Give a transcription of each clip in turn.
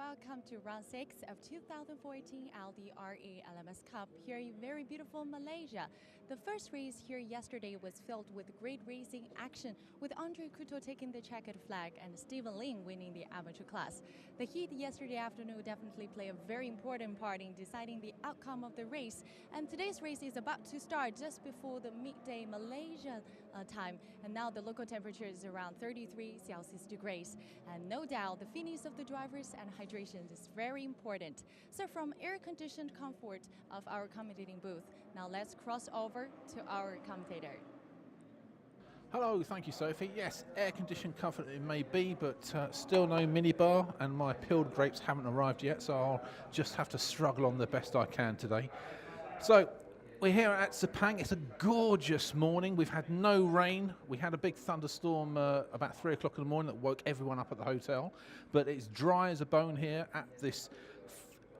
welcome to round 6 of 2014 Audi R8 LMS Cup here in very beautiful Malaysia. The first race here yesterday was filled with great racing action, with Andre Couto taking the checkered flag and Stephen Ling winning the amateur class. The heat yesterday afternoon definitely played a very important part in deciding the outcome of the race, and today's race is about to start just before the midday Malaysia time, and now the local temperature is around 33 Celsius degrees, and no doubt the fitness of the drivers and hydration is very important. So from air-conditioned comfort of our commentating booth, now let's cross over to our commentator. Hello, thank you, Sophie. Yes, air-conditioned comfort it may be, but still no minibar, and my peeled grapes haven't arrived yet, so I'll just have to struggle on the best I can today. So, we're here at Sepang. It's a gorgeous morning. We've had no rain. We had a big thunderstorm about 3 o'clock in the morning that woke everyone up at the hotel. But it's dry as a bone here at this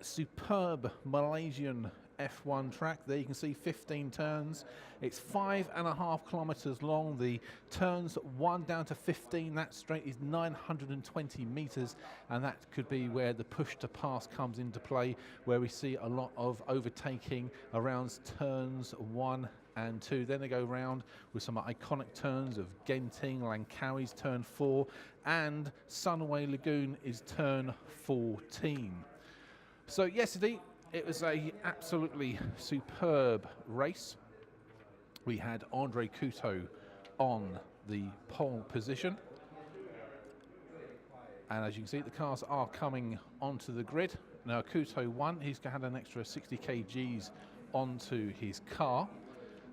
superb Malaysian F1 track. There you can see 15 turns. It's 5.5 kilometers long. The turns 1 down to 15, that straight is 920 meters, and that could be where the push to pass comes into play, where we see a lot of overtaking around turns 1 and 2. Then they go round with some iconic turns of Genting, Langkawi's turn 4, and Sunway Lagoon is turn 14. So yesterday, it was a absolutely superb race. We had Andre Couto on the pole position. And as you can see, the cars are coming onto the grid. Now Couto won. He's had an extra 60 kgs onto his car.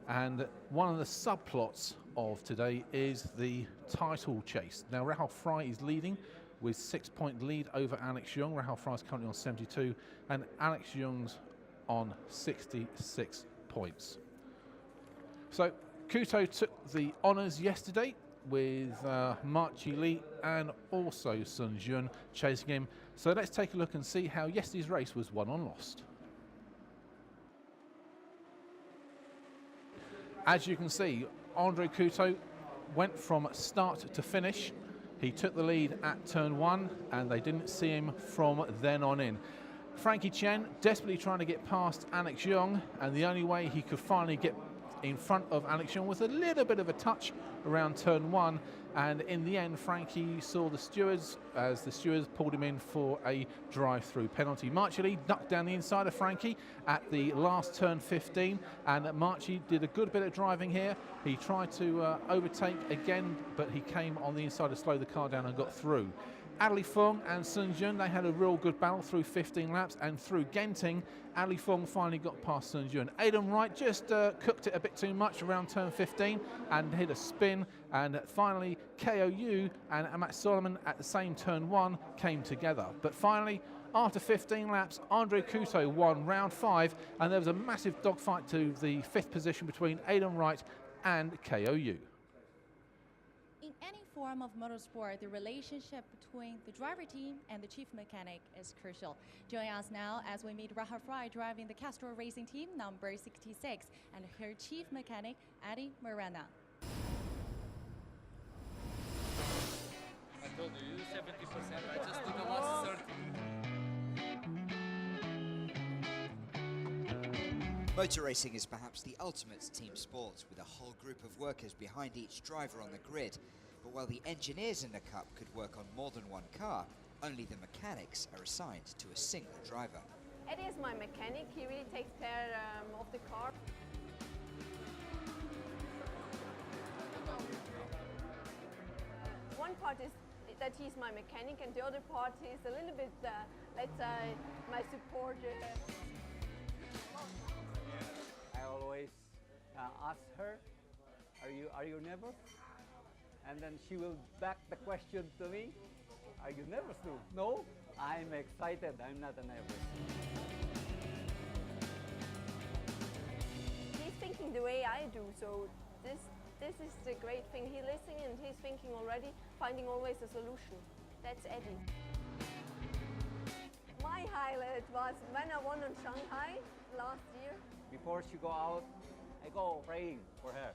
And one of the subplots of today is the title chase. Now Rahul Fry is leading with 6-point lead over Alex Young. Rahul Fry is currently on 72 and Alex Young's on 66 points. So Couto took the honours yesterday with Mark Chi Lee and also Sun Jun chasing him. So let's take a look and see how yesterday's race was won or lost. As you can see, Andre Couto went from start to finish. He took the lead at turn 1 and they didn't see him from then on in. Frankie Chen desperately trying to get past Alex Young, and the only way he could finally get in front of Alex Young was a little bit of a touch around turn 1, and in the end Frankie saw the stewards as the stewards pulled him in for a drive-through penalty. Marchi ducked down the inside of Frankie at the last turn 15, and Marchi did a good bit of driving here. He tried to overtake again, but he came on the inside to slow the car down and got through. Ali Fung and Sun Jun, they had a real good battle through 15 laps, and through Genting, Ali Fung finally got past Sun Jun. Aidan Wright just cooked it a bit too much around turn 15 and hit a spin, and finally KOU and Amat Solomon at the same turn 1 came together. But finally, after 15 laps, Andre Couto won round 5, and there was a massive dogfight to the 5th position between Aidan Wright and KOU. In any form of motorsport, the relationship between the driver team and the chief mechanic is crucial. Join us now as we meet Rahul Fry driving the Castrol Racing Team number 66 and her chief mechanic, Eddie Morena. I told you 70%. I just did the last 30. Motor racing is perhaps the ultimate team sport, with a whole group of workers behind each driver on the grid. But while the engineers in the Cup could work on more than one car, only the mechanics are assigned to a single driver. Eddie is my mechanic. He really takes care of the car. One part is that he's my mechanic, and the other part is a little bit, let's say, my support. I always ask her, are you nervous? And then she will back the question to me, are you nervous too? No, I'm excited, I'm not nervous. He's thinking the way I do, so this is the great thing. He's listening and he's thinking already, finding always a solution. That's Eddie. My highlight was when I won in Shanghai last year. Before she go out, I go praying for her.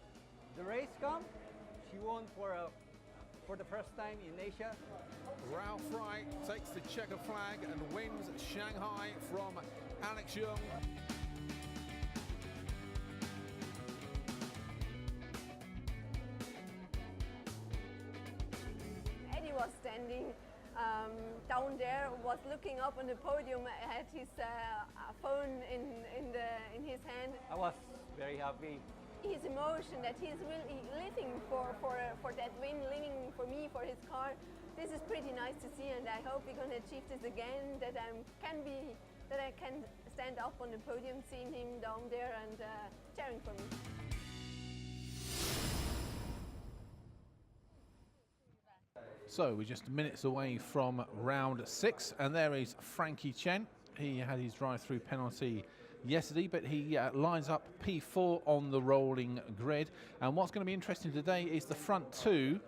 The race comes, she won for the first time in Asia. Ralph Wright takes the checker flag and wins Shanghai from Alex Young. Eddie was standing down there, was looking up on the podium, had his phone in his hand. I was very happy. His emotion that he's really living for that win, living for me, for his car. This is pretty nice to see, and I hope we're going to achieve this again. That I can stand up on the podium, seeing him down there and cheering for me. So we're just minutes away from round 6, and there is Frankie Chen. He had his drive-through penalty yesterday, but he lines up P4 on the rolling grid. And what's going to be interesting today is the front two,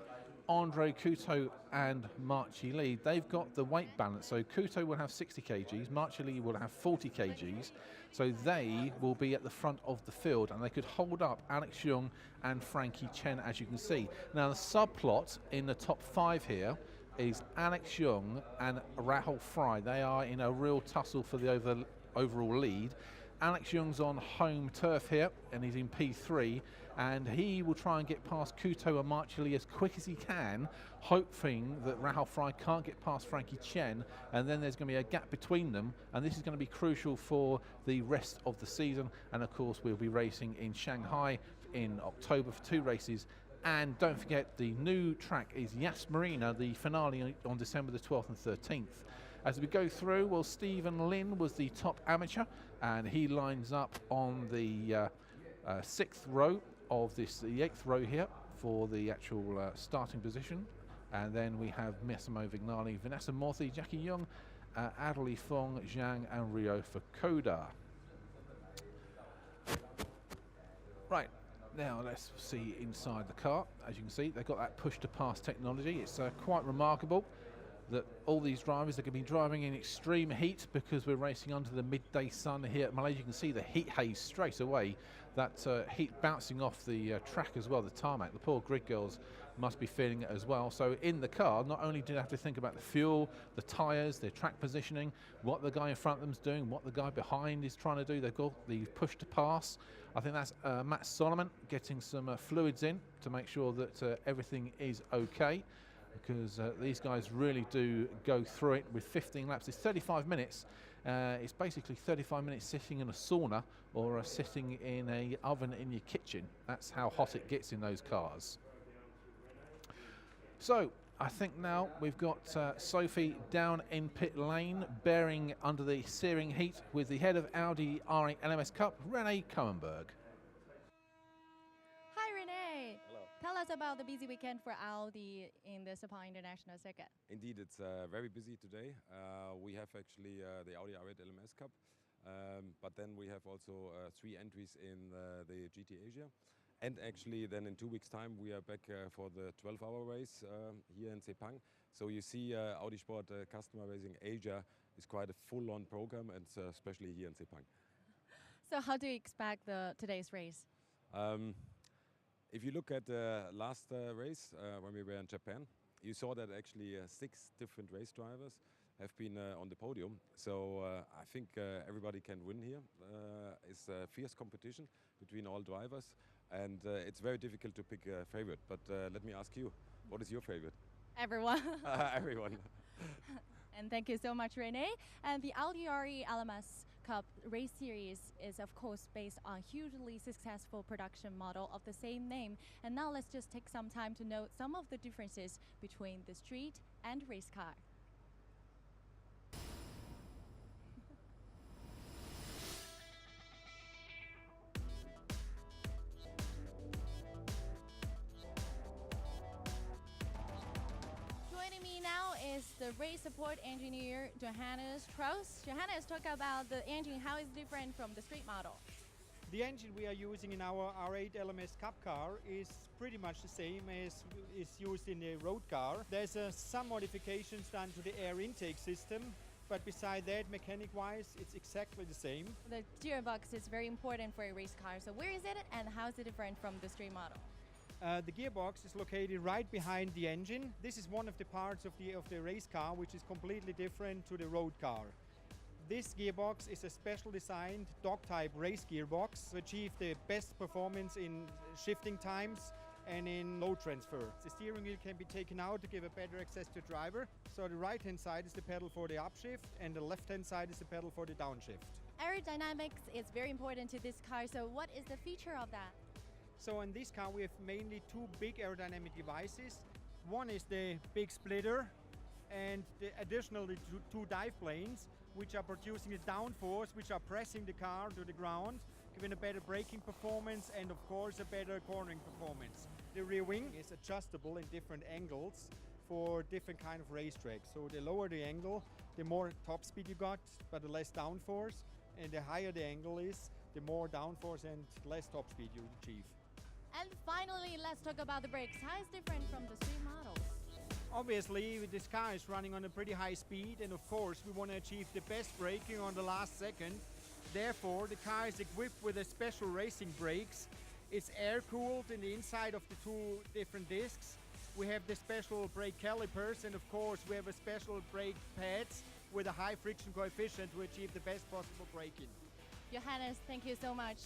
Andre Couto and Marchi Lee. They've got the weight balance, so Couto will have 60 kgs, Marchi Lee will have 40 kgs, so they will be at the front of the field, and they could hold up Alex Young and Frankie Chen, as you can see. Now the subplot in the top 5 here is Alex Young and Rahul Fry. They are in a real tussle for the overall lead. Alex Young's on home turf here, and he's in P3, and he will try and get past Couto and Marchi Lee as quick as he can, hoping that Rahul Fry can't get past Frankie Chen, and then there's going to be a gap between them, and this is going to be crucial for the rest of the season. And of course we'll be racing in Shanghai in October for 2 races. And don't forget, the new track is Yas Marina, the finale on December the 12th and 13th. As we go through, well, Stephen Lynn was the top amateur, and he lines up on the 6th row of this, the 8th row here for the actual starting position. And then we have Massimo Vignali, Vanessa Morthy, Jackie Young, Adelie Fong, Zhang, and Rio Fukuda. Right. Now let's see inside the car. As you can see, they've got that push-to-pass technology. It's quite remarkable that all these drivers are going to be driving in extreme heat, because we're racing under the midday sun here at Malaysia. You can see the heat haze straight away, that heat bouncing off the track as well, the tarmac. The poor grid girls must be feeling it as well. So in the car, not only do they have to think about the fuel, the tyres, their track positioning, what the guy in front of them's doing, what the guy behind is trying to do. They've got the push to pass. I think that's Matt Solomon getting some fluids in to make sure that everything is okay, because these guys really do go through it with 15 laps. It's 35 minutes. It's basically 35 minutes sitting in a sauna or sitting in an oven in your kitchen. That's how hot it gets in those cars. So I think now we've got Sophie down in pit lane, bearing under the searing heat with the head of Audi R8 LMS Cup, René Cohenberg. Hi, René. Hello. Tell us about the busy weekend for Audi in the Sepang International Circuit. Indeed, it's very busy today. We have actually the Audi R8 LMS Cup, but then we have also 3 entries in the GT Asia. And actually then in 2 weeks' time we are back for the 12-hour race here in Sepang. So you see Audi Sport Customer Racing Asia is quite a full-on program, and especially here in Sepang. So how do you expect today's race? If you look at the last race when we were in Japan, you saw that actually 6 different race drivers have been on the podium. So I think everybody can win here. It's a fierce competition between all drivers, and it's very difficult to pick a favorite. But let me ask you, what is your favorite? Everyone. Everyone. And thank you so much, René. And the Audi R8 LMS Cup race series is, of course, based on hugely successful production model of the same name. And now let's just take some time to note some of the differences between the street and race car. Is the race support engineer Johannes Strauss. Johannes, talk about the engine, how it's different from the street model. The engine we are using in our R8 LMS Cup car is pretty much the same as is used in the road car. There's some modifications done to the air intake system, but beside that, mechanic-wise, it's exactly the same. The gearbox is very important for a race car. So where is it and how is it different from the street model? The gearbox is located right behind the engine. This is one of the parts of the race car which is completely different to the road car. This gearbox is a special designed dog-type race gearbox to achieve the best performance in shifting times and in load transfer. The steering wheel can be taken out to give a better access to driver. So the right-hand side is the pedal for the upshift and the left-hand side is the pedal for the downshift. Aerodynamics is very important to this car, so what is the feature of that? So in this car we have mainly two big aerodynamic devices. One is the big splitter and additionally two dive planes which are producing a downforce, which are pressing the car to the ground, giving a better braking performance and of course a better cornering performance. The rear wing is adjustable in different angles for different kind of racetracks. So the lower the angle, the more top speed you got, but the less downforce, and the higher the angle is, the more downforce and less top speed you achieve. And finally, let's talk about the brakes. How is it different from the three models? Obviously, this car is running on a pretty high speed, and of course we want to achieve the best braking on the last second. Therefore, the car is equipped with a special racing brakes. It's air-cooled in the inside of the two different discs. We have the special brake calipers, and of course we have a special brake pads with a high friction coefficient to achieve the best possible braking. Johannes, thank you so much.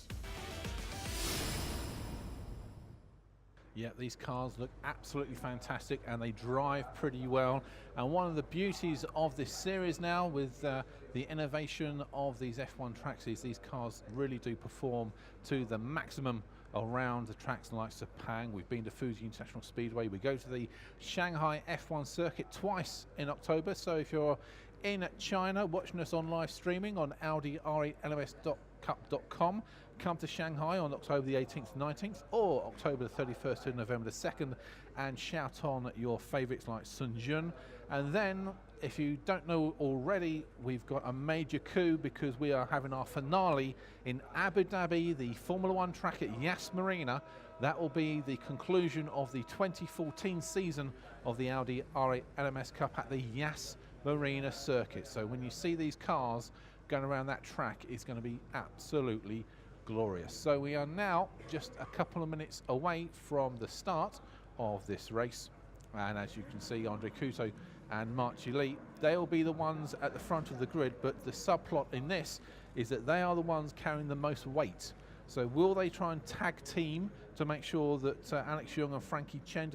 Yeah, these cars look absolutely fantastic and they drive pretty well. And one of the beauties of this series now with the innovation of these F1 tracks is these cars really do perform to the maximum around the tracks like Sepang. We've been to Fuji International Speedway. We go to the Shanghai F1 circuit twice in October. So if you're in China watching us on live streaming on Audi R8 LMS Cup.com, come to Shanghai on October the 18th, 19th, or October the 31st to November the 2nd, and shout on your favourites like Sunjun. And then, if you don't know already, we've got a major coup because we are having our finale in Abu Dhabi, the Formula One track at Yas Marina. That will be the conclusion of the 2014 season of the Audi R8 LMS Cup at the Yas Marina circuit. So when you see these cars going around that track, it's going to be absolutely glorious. So we are now just a couple of minutes away from the start of this race, and as you can see, Andre Couto and Marchi Lee, they'll be the ones at the front of the grid, but the subplot in this is that they are the ones carrying the most weight. So will they try and tag team to make sure that Alex Young and Frankie Chen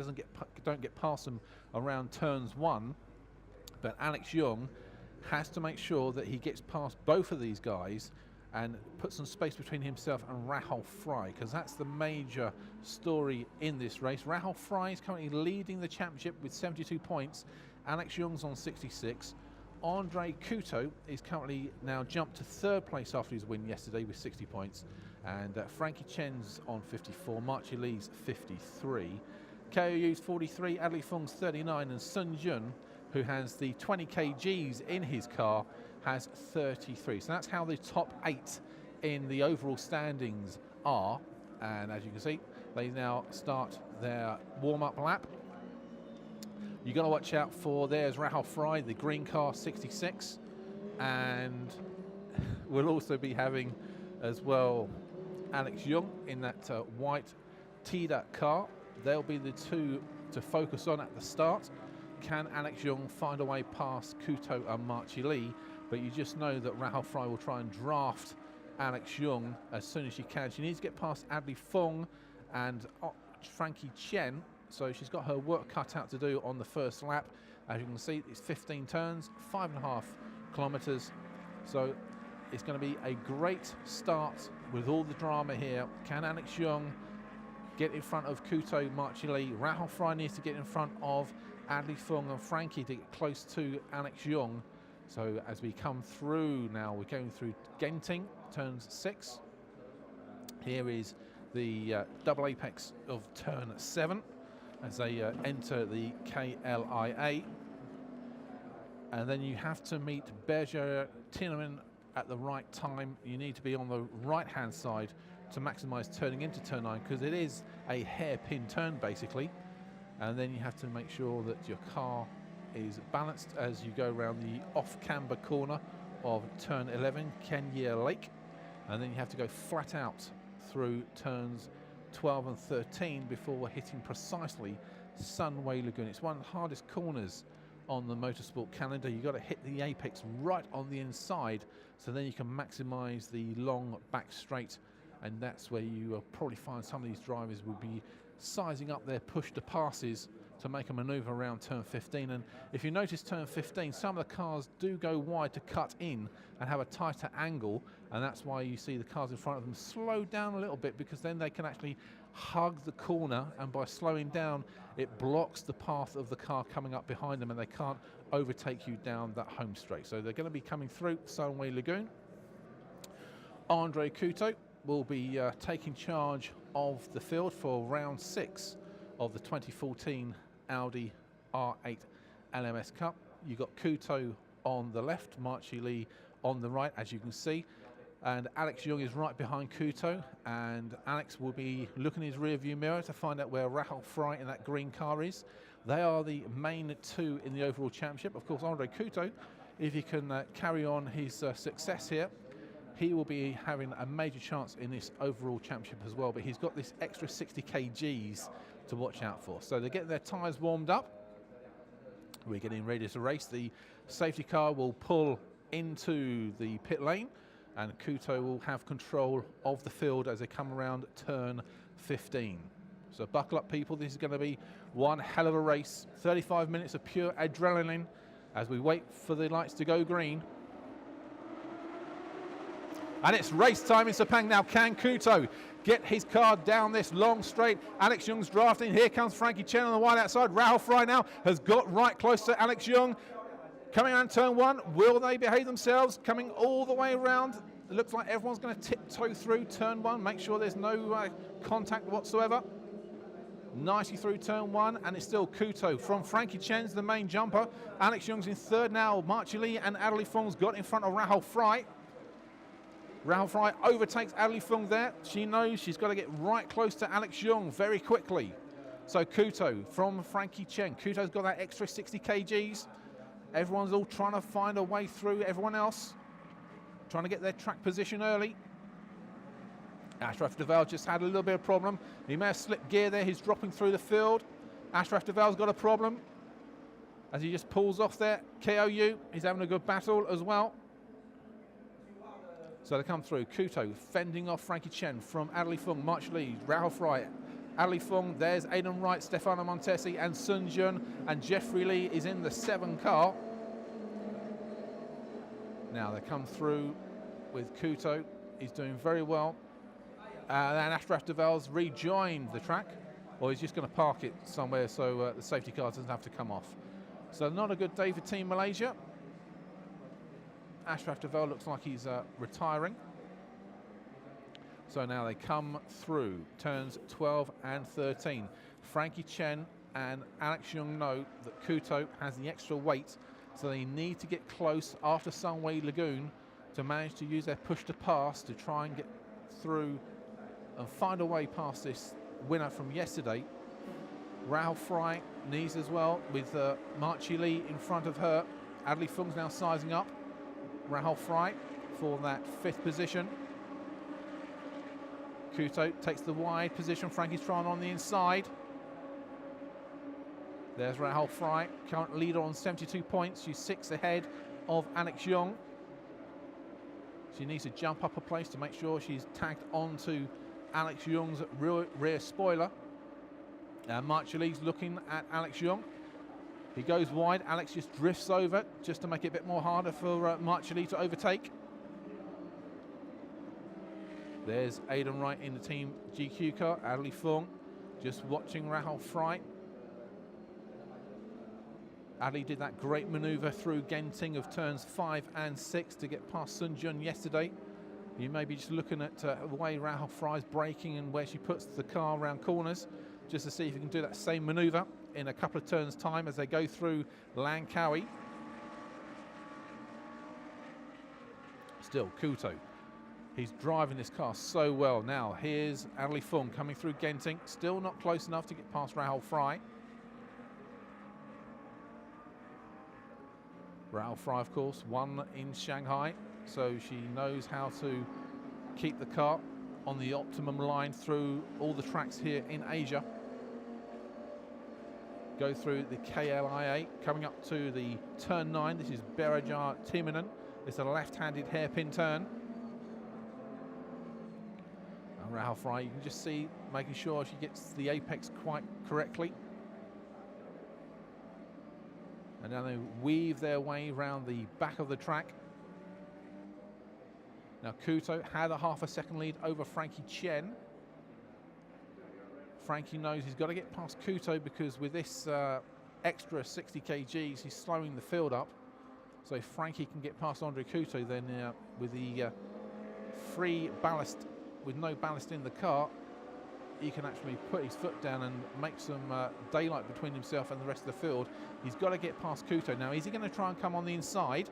don't get past them around turns one? But Alex Young has to make sure that he gets past both of these guys and put some space between himself and Rahul Fry, because that's the major story in this race. Rahul Fry is currently leading the championship with 72 points. Alex Young's on 66. Andre Couto is currently now jumped to third place after his win yesterday with 60 points. And Frankie Chen's on 54, Marchi Lee's 53. Kao Yu's 43, Adli Fung's 39, and Sun Jun, who has the 20 kgs in his car, has 33. So that's how the top 8 in the overall standings are. And as you can see, they now start their warm-up lap. You've got to watch out for, there's Rahul Fry, the green car, 66. And we'll also be having as well Alex Young in that white Tida car. They'll be the two to focus on at the start. Can Alex Young find a way past Couto and Marchi Lee? But you just know that Rahul Fry will try and draft Alex Young as soon as she can. She needs to get past Adli Fung and Frankie Chen, so she's got her work cut out to do on the first lap. As you can see, it's 15 turns, 5.5 kilometers. So it's going to be a great start with all the drama here. Can Alex Young get in front of Couto, Marchi Lee? Rahul Fry needs to get in front of Adli Fung and Frankie to get close to Alex Young. So as we come through now, we're going through Genting, turns 6. Here is the double apex of turn 7 as they enter the KLIA. And then you have to meet Berger Tinnerman at the right time. You need to be on the right-hand side to maximize turning into turn 9, because it is a hairpin turn basically. And then you have to make sure that your car is balanced as you go around the off-camber corner of turn 11, Kenya Lake. And then you have to go flat out through turns 12 and 13 before hitting precisely Sunway Lagoon. It's one of the hardest corners on the motorsport calendar. You've got to hit the apex right on the inside, so then you can maximize the long back straight, and that's where you probably find some of these drivers will be sizing up their push to passes to make a maneuver around turn 15. And if you notice turn 15, some of the cars do go wide to cut in and have a tighter angle, and that's why you see the cars in front of them slow down a little bit, because then they can actually hug the corner, and by slowing down it blocks the path of the car coming up behind them, and they can't overtake you down that home straight. So they're going to be coming through Sunway Lagoon. Andre Couto will be taking charge of the field for round 6 of the 2014 Audi R8 LMS Cup. You've got Couto on the left, Marchi Lee on the right, as you can see, and Alex Young is right behind Couto, and Alex will be looking in his rear view mirror to find out where Rahul Fry in that green car is. They are the main two in the overall championship. Of course, Andre Couto, if he can carry on his success here, he will be having a major chance in this overall championship as well, but he's got this extra 60 kgs to watch out for. So they're getting their tyres warmed up. We're getting ready to race. The safety car will pull into the pit lane, and Couto will have control of the field as they come around turn 15. So buckle up, people. This is going to be one hell of a race. 35 minutes of pure adrenaline as we wait for the lights to go green. And it's race time in Sepang now. Can Couto get his car down this long straight? Alex Young's drafting. Here comes Frankie Chen on the wide outside. Rahul Fry now has got right close to Alex Young. Coming on turn 1, will they behave themselves? Coming all the way around. It looks like everyone's going to tiptoe through turn 1. Make sure there's no contact whatsoever. Nicely through turn 1, and it's still Couto from Frankie Chen's the main jumper. Alex Young's in third now. Marchi Lee and Adelie Fong's got in front of Rahul Fry. Rahul Fry overtakes Adelie Fong there. She knows she's got to get right close to Alex Young very quickly. So Couto from Frankie Chen. Couto's got that extra 60 kgs. Everyone's all trying to find a way through everyone else, trying to get their track position early. Ashraf Deval just had a little bit of problem. He may have slipped gear there. He's dropping through the field. Ashraf Deval's got a problem as he just pulls off there. KOU, he's having a good battle as well. So they come through. Couto fending off Frankie Chen from Adelie Fong, March Lee, Rahul Fry, Adelie Fong. There's Aidan Wright, Stefano Montesi, and Sun Jun, and Jeffrey Lee is in the 7 car. Now they come through with Couto. He's doing very well. And Ashraf Deval's rejoined the track, or he's just going to park it somewhere so the safety car doesn't have to come off. So not a good day for Team Malaysia. Ashraf Deval looks like he's retiring. So now they come through turns 12 and 13. Frankie Chen and Alex Young know that Couto has the extra weight, so they need to get close after Sunway Lagoon to manage to use their push to pass to try and get through and find a way past this winner from yesterday. Rahul Fry needs as well, with Marchi Lee in front of her. Adelie Fong's now sizing up Rahul Fry for that 5th position. Couto takes the wide position. Frankie's trying on the inside. There's Rahul Fry, current leader on 72 points. She's 6 ahead of Alex Young. She needs to jump up a place to make sure she's tagged onto Alex Young's rear spoiler. Marchi Lee's looking at Alex Young. He goes wide. Alex just drifts over just to make it a bit more harder for Marchi Lee to overtake. There's Aidan Wright in the Team GQ car. Adelie Fong just watching Rahul Fry. Adelie did that great manoeuvre through Genting of turns 5 and 6 to get past Sun Jun yesterday. You may be just looking at the way Rahul Fry's braking and where she puts the car around corners, just to see if you can do that same manoeuvre in a couple of turns' time as they go through Langkawi. Still, Couto. He's driving this car so well. Now, here's Adelie Fong coming through Genting. Still not close enough to get past Rahul Fry. Rahul Fry, of course, won in Shanghai, so she knows how to keep the car on the optimum line through all the tracks here in Asia. Go through the KLIA, coming up to the turn 9. This is Berajar Timonen. It's a left-handed hairpin turn. And Rahul Fry, you can just see, making sure she gets the apex quite correctly. And now they weave their way around the back of the track. Now Kuto had a half a second lead over Frankie Chen. Frankie knows he's got to get past Kuto because with this extra 60 kgs, he's slowing the field up. So if Frankie can get past Andre Kuto, then with the free ballast, with no ballast in the car, he can actually put his foot down and make some daylight between himself and the rest of the field. He's got to get past Kuto. Now, is he going to try and come on the inside?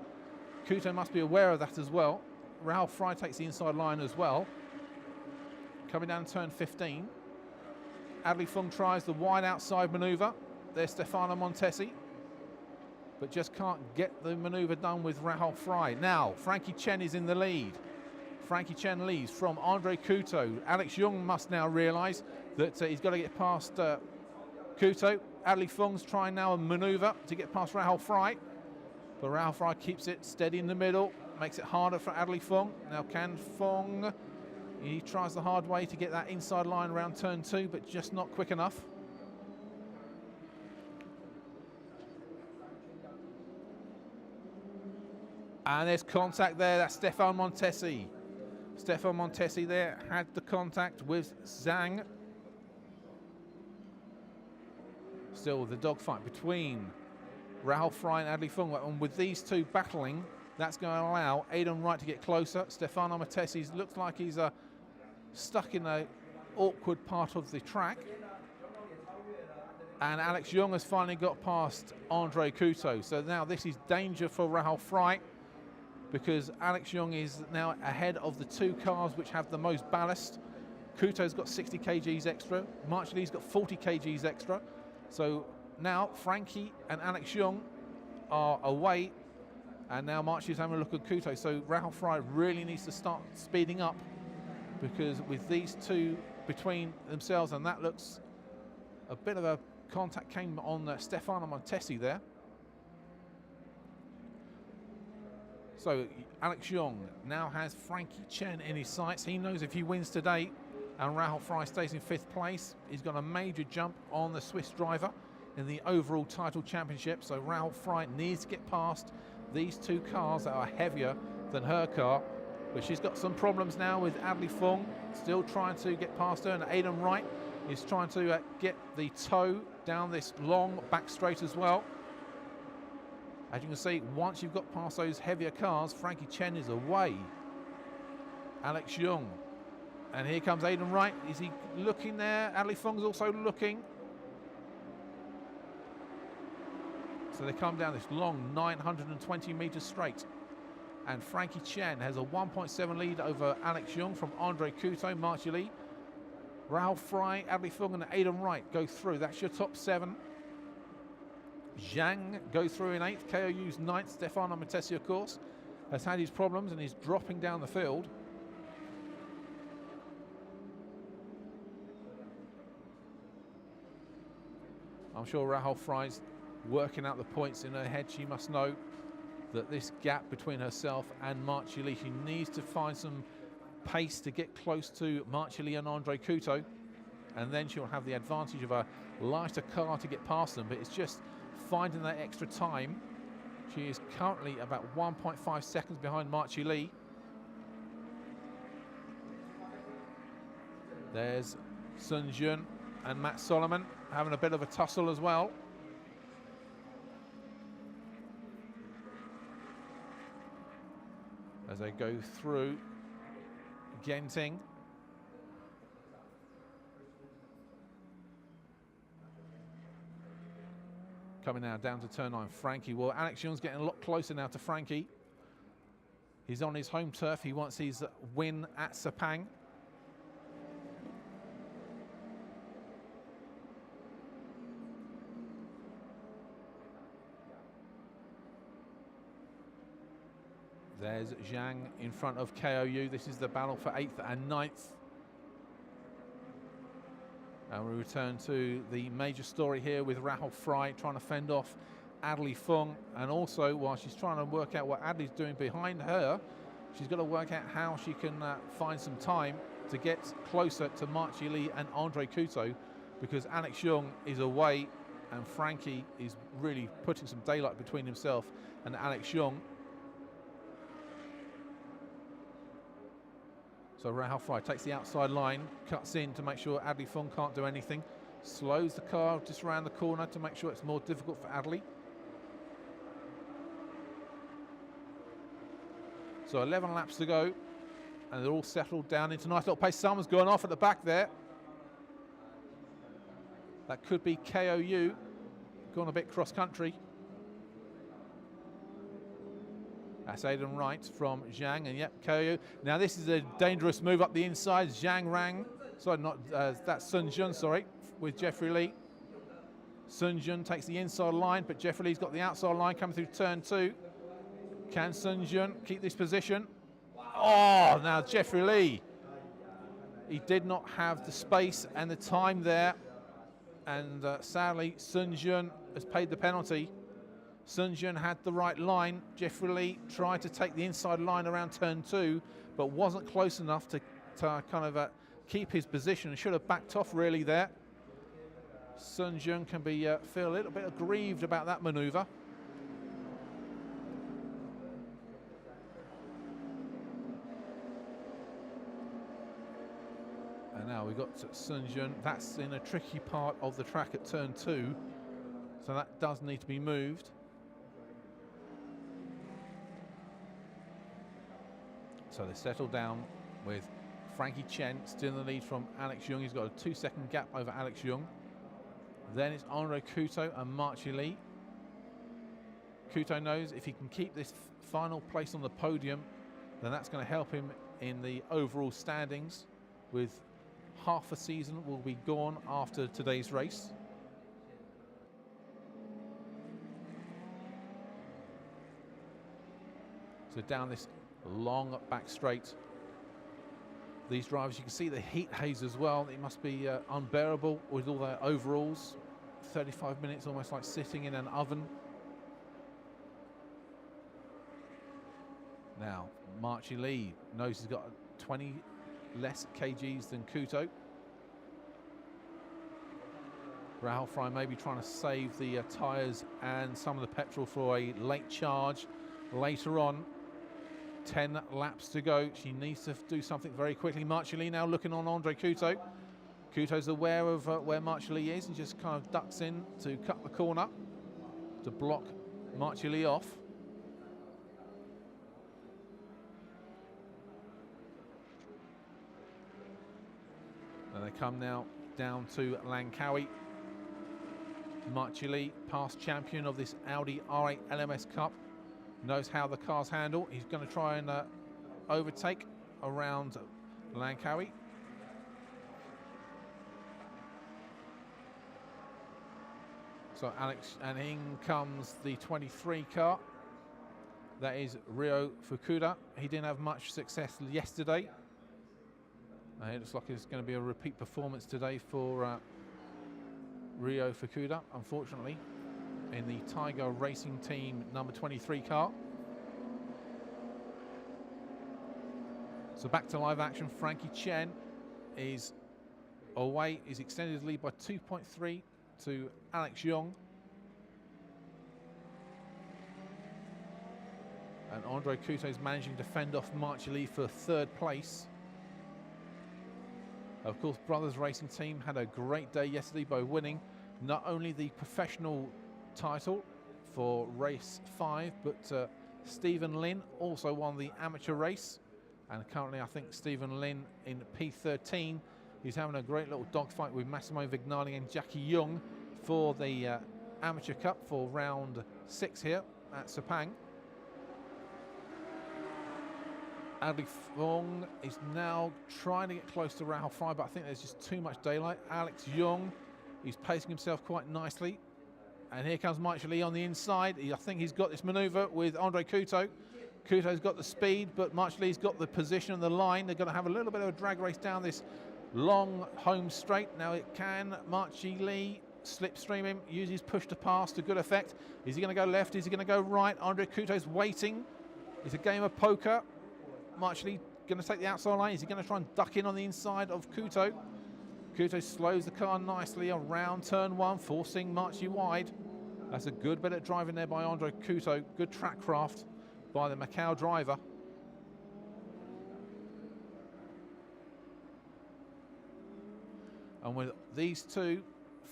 Kuto must be aware of that as well. Rahul Fry takes the inside line as well. Coming down turn 15. Adli Fung tries the wide outside manoeuvre. There's Stefano Montesi, but just can't get the manoeuvre done with Rahul Fry. Now, Frankie Chen is in the lead. Frankie Chen leads from Andre Kuto. Alex Young must now realise that he's got to get past Kuto. Adli Fung's trying now a manoeuvre to get past Rahul Fry, but Rahul Fry keeps it steady in the middle, makes it harder for Adli Fung. Now can Fung, he tries the hard way to get that inside line around turn 2, but just not quick enough. And there's contact there, that's Stefan Montesi. Stefan Montesi there had the contact with Zhang. Still the dogfight between Rahul Fry and Adli Fung. And with these two battling, that's going to allow Aidan Wright to get closer. Stefano Montesi looks like he's stuck in an awkward part of the track. And Alex Young has finally got past Andre Kuto. So now this is danger for Rahul Fry, because Alex Young is now ahead of the two cars which have the most ballast. Kuto's got 60 kgs extra. Marchali's got 40 kgs extra. So now Frankie and Alex Young are away, and now Marchali's having a look at Kuto. So Rahul Fry really needs to start speeding up, because with these two between themselves, and that looks a bit of a contact came on Stefano Montesi there. So Alex Young now has Frankie Chen in his sights. He knows if he wins today and Rahul Fry stays in 5th place, he's got a major jump on the Swiss driver in the overall title championship. So Rahul Fry needs to get past these two cars that are heavier than her car. But she's got some problems now with Adli Fung, still trying to get past her, and Aidan Wright is trying to get the toe down this long back straight as well. As you can see, once you've got past those heavier cars, Frankie Chen is away. Alex Young. And here comes Aidan Wright. Is he looking there? Adli Fung's also looking. So they come down this long 920 metres straight. And Frankie Chen has a 1.7 lead over Alex Young from Andre Kuto, Marchali. Rahul Fry, Adli Fung and Aidan Wright go through. That's your top 7. Zhang go through in 8th, KOU's 9th. Stefano Montesi, of course, has had his problems and is dropping down the field. I'm sure Rahul Fry's working out the points in her head. She must know that this gap between herself and Marchali, she needs to find some pace to get close to Marchali and Andre Kuto, and then she'll have the advantage of a lighter car to get past them. But it's just finding that extra time. She is currently about 1.5 seconds behind Marchali. There's Sun Jun and Matt Solomon having a bit of a tussle as well. As they go through Genting. Coming now down to turn 9, Frankie. Well, Alex Young's getting a lot closer now to Frankie. He's on his home turf. He wants his win at Sepang. There's Zhang in front of KOU. This is the battle for 8th and 9th. And we return to the major story here with Rahul Fry trying to fend off Adli Fung, and also while she's trying to work out what Adli's doing behind her, she's got to work out how she can find some time to get closer to Marchi Lee and Andre Couto, because Alex Young is away and Frankie is really putting some daylight between himself and Alex Young. So Rahul Fry takes the outside line, cuts in to make sure Adli Fung can't do anything, slows the car just around the corner to make sure it's more difficult for Adli. So 11 laps to go, and they're all settled down into nice little pace. Someone's gone off at the back there. That could be KOU, gone a bit cross-country. That's Aidan Wright from Zhang, and yep, KOU. Now this is a dangerous move up the inside. Zhang Rang, sorry, not that's Sun Jun, sorry, with Jeffrey Lee. Sun Jun takes the inside line, but Jeffrey Lee's got the outside line coming through turn 2. Can Sun Jun keep this position? Oh, now Jeffrey Lee. He did not have the space and the time there, and sadly Sun Jun has paid the penalty. Sun Jun had the right line. Jeffrey Lee tried to take the inside line around turn 2, but wasn't close enough to kind of keep his position. Should have backed off really there. Sun Jun can be feel a little bit aggrieved about that manoeuvre. And now we've got Sun Jun. That's in a tricky part of the track at turn 2, so that does need to be moved. So they settle down with Frankie Chen still in the lead from Alex Young. He's got a 2-second gap over Alex Young. Then it's Andre Couto and Marchi Lee. Couto knows if he can keep this final place on the podium, then that's going to help him in the overall standings, with half a season will be gone after today's race. So down this long back straight, these drivers, you can see the heat haze as well. It must be unbearable with all their overalls. 35 minutes, almost like sitting in an oven. Now Marchi Lee knows he's got 20 less kgs than Couto. Rahul Fry may be trying to save the tyres and some of the petrol for a late charge later on. 10 laps to go. She needs to do something very quickly. Marchi Lee now looking on Andre Couto. Couto's aware of where Marchi Lee is and just kind of ducks in to cut the corner to block Marchi Lee off. And they come now down to Langkawi. Marchi Lee, past champion of this Audi R8 LMS Cup, knows how the cars handle. He's going to try and overtake around Langkawi. So Alex, and in comes the 23 car. That is Ryo Fukuda. He didn't have much success yesterday. It looks like it's going to be a repeat performance today for Ryo Fukuda, unfortunately, in the Tiger Racing Team number 23 car. So back to live action. Frankie Chen is away. He's extended his lead by 2.3 to Alex Young. And Andre Couto is managing to fend off Marchi Lee for 3rd place. Of course, Brothers Racing Team had a great day yesterday by winning not only the professional title for race 5, but Stephen Lin also won the amateur race. And currently, I think Stephen Lin in P13, he's having a great little dogfight with Massimo Vignali and Jackie Young for the amateur cup for round 6 here at Sepang. Adli Fung is now trying to get close to Rahul Fry, but I think there's just too much daylight. Alex Young, he's pacing himself quite nicely. And here comes Marchi Lee on the inside. I think he's got this manoeuvre with Andre Couto. Couto's got the speed, but Marchi Lee's got the position and the line. They're going to have a little bit of a drag race down this Long home straight. Now it can. Marchi Lee slipstream him, uses push to pass to good effect. Is he going to go left? Is he going to go right? Andre Couteau's waiting. It's a game of poker. Marchi Lee going to take the outside line. Is he going to try and duck in on the inside of Couteau? Couteau slows the car nicely around turn one, forcing Marchi wide. That's a good bit of driving there by Andre Couteau. Good track craft by the Macau driver. And with these two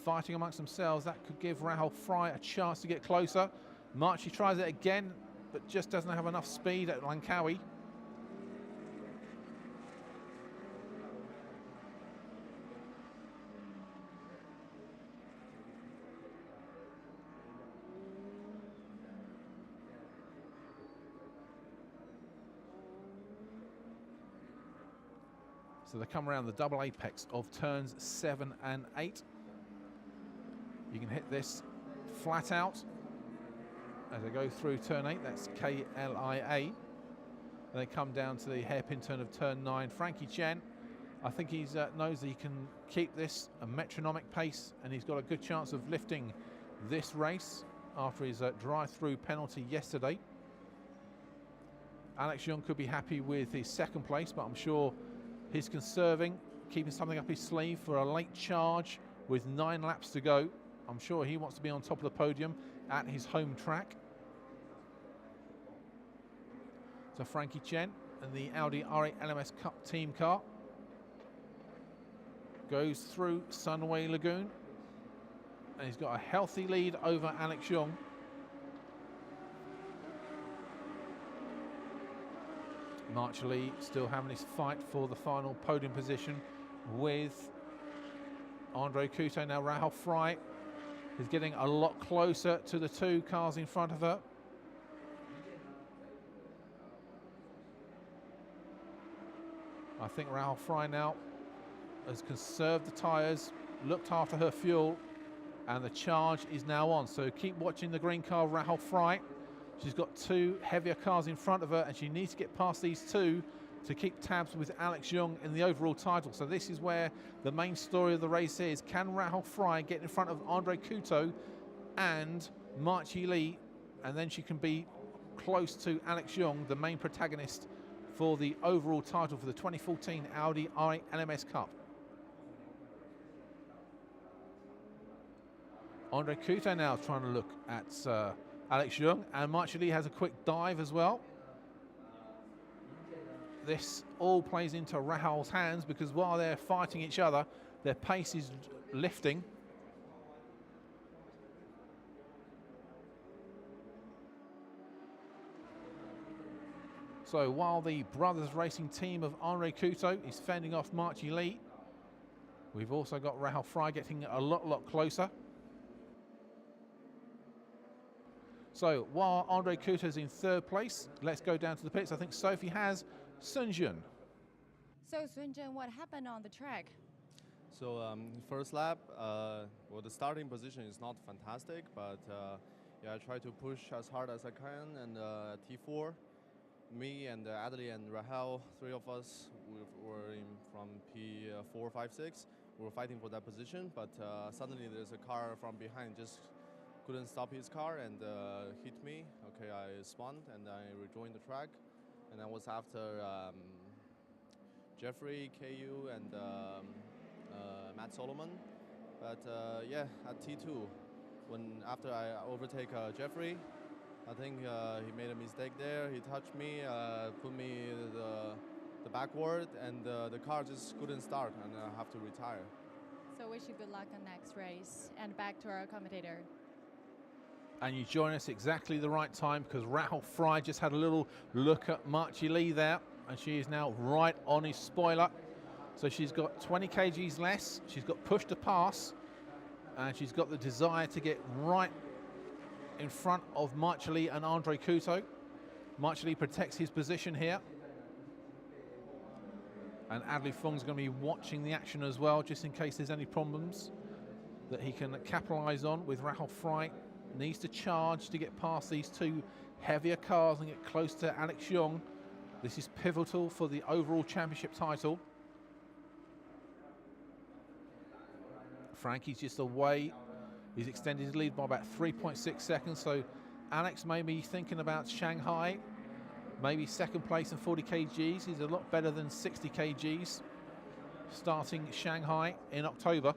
fighting amongst themselves, that could give Rahul Fry a chance to get closer. Marchi tries it again, but just doesn't have enough speed at Langkawi. So they come around the double apex of turns 7 and 8. You can hit this flat out as they go through turn 8. That's KLIA. And they come down to the hairpin turn of turn 9. Frankie Chen, I think he knows that he can keep this a metronomic pace, and he's got a good chance of lifting this race after his drive-through penalty yesterday. Alex Young could be happy with his second place, but I'm sure he's conserving, keeping something up his sleeve for a late charge with 9 laps to go. I'm sure he wants to be on top of the podium at his home track. So Frankie Chen and the Audi R8 LMS Cup team car goes through Sunway Lagoon, and he's got a healthy lead over Alex Young. Marchi Lee still having his fight for the final podium position with Andre Couteau. Now Rahul Fry is getting a lot closer to the two cars in front of her. I think Rahul Fry now has conserved the tyres, looked after her fuel, and the charge is now on. So keep watching the green car, Rahul Fry. She's got two heavier cars in front of her, and she needs to get past these two to keep tabs with Alex Young in the overall title. So this is where the main story of the race is. Can Rahul Fry get in front of Andre Couteau and Marchi Lee, and then she can be close to Alex Young, the main protagonist for the overall title for the 2014 Audi R8 LMS Cup. Andre Couteau now trying to look at Alex Young, and Marchi Lee has a quick dive as well. This all plays into Rahul's hands, because while they're fighting each other, their pace is lifting. So while the brothers racing team of Andre Couteau is fending off Marchi Lee, we've also got Rahul Fry getting a lot closer. So while Andre Couteau is in third place, let's go down to the pits. I think Sophie has Sun Jun. So Sun Jun, what happened on the track? So first lap, well, the starting position is not fantastic, but yeah, I try to push as hard as I can. And T4, me and Adley and Rahul, three of us were in from P4, 5, 6. We were fighting for that position, but suddenly there's a car from behind just couldn't stop his car and hit me. Okay, I spun and I rejoined the track, and I was after Jeffrey, KU, and Matt Solomon. But yeah, at T2, after I overtake Jeffrey, I think he made a mistake there. He touched me, put me the backward, and the car just couldn't start, and I have to retire. So wish you good luck on next race, and back to our commentator. And you join us exactly the right time, because Rahul Fry just had a little look at Marchi Lee there, and she is now right on his spoiler. So she's got 20 kgs less, she's got push to pass, and she's got the desire to get right in front of Marchi Lee and Andre Couteau. Marchi Lee protects his position here. And Adley Fung's going to be watching the action as well, just in case there's any problems that he can capitalise on. With Rahul Fry needs to charge to get past these two heavier cars and get close to Alex Young. This is pivotal for the overall championship title. Frankie's just away. He's extended his lead by about 3.6 seconds. So Alex may be thinking about Shanghai. Maybe second place in 40 kgs. He's a lot better than 60 kgs. Starting Shanghai in October.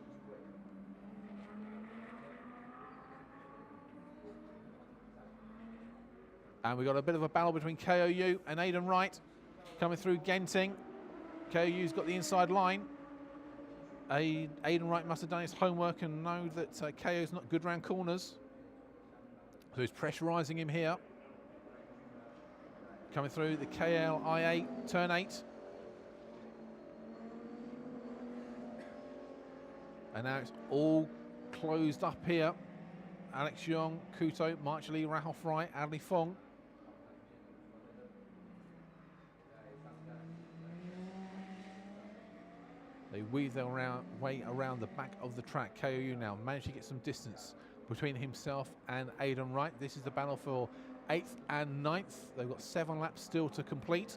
And we've got a bit of a battle between KOU and Aidan Wright coming through Genting. KOU's got the inside line. Aidan Wright must have done his homework and know that KO's not good round corners. So he's pressurising him here. Coming through the KL IA turn 8. And now it's all closed up here. Alex Young, Kuto, March Lee, Rahul Fry, Adley Fong. They weave their way around the back of the track. KOU now managed to get some distance between himself and Aidan Wright. This is the battle for 8th and 9th. They've got 7 laps still to complete.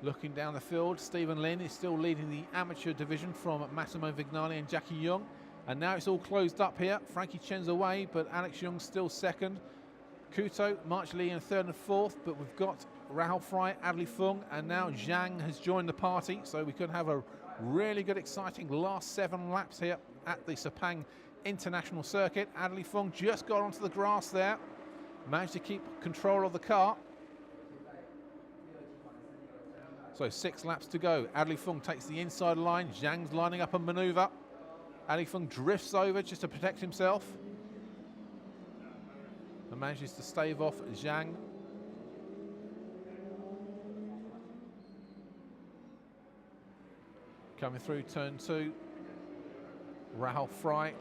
Looking down the field, Stephen Lynn is still leading the amateur division from Massimo Vignali and Jackie Young. And now it's all closed up here. Frankie Chen's away, but Alex Young's still second. Kuto, March Lee in 3rd and 4th, but we've got Rahul Fry, Adley Fung, and now Zhang has joined the party, so we could have a really good, exciting last 7 laps here at the Sepang International Circuit. Adley Fung just got onto the grass there, managed to keep control of the car. So 6 laps to go. Adley Fung takes the inside line, Zhang's lining up a manoeuvre. Adley Fung drifts over just to protect himself. And manages to stave off Zhang. Coming through turn 2. Rahul Fry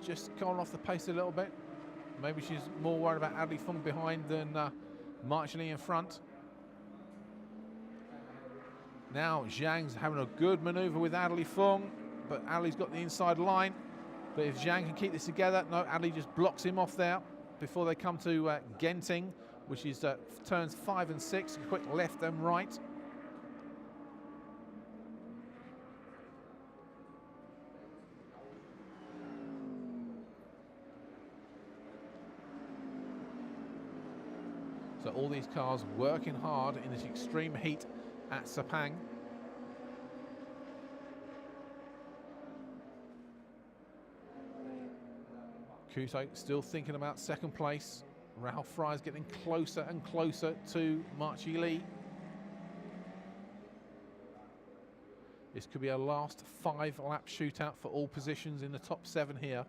just gone off the pace a little bit. Maybe she's more worried about Adley Fung behind than March Lee in front. Now Zhang's having a good manoeuvre with Adley Fung, but Adley's got the inside line. But if Zhang can keep this together, no, Adley just blocks him off there before they come to Genting, which is turns 5 and 6, quick left and right. So all these cars working hard in this extreme heat at Sepang. Kuto still thinking about second place. Rahul Fry's getting closer and closer to Marchi Lee. This could be a last 5-lap shootout for all positions in the top 7 here.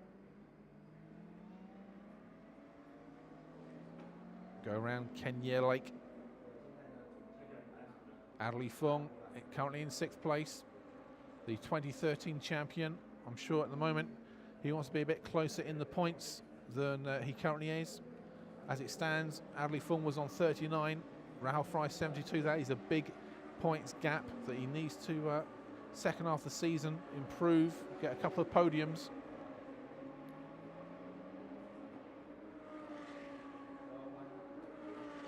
Go around Kenya Lake. Adley Fung currently in 6th place. The 2013 champion. I'm sure at the moment he wants to be a bit closer in the points than he currently is. As it stands, Adley Fung was on 39, Rahul Fry 72. That is a big points gap that he needs to, second half of the season, improve, get a couple of podiums.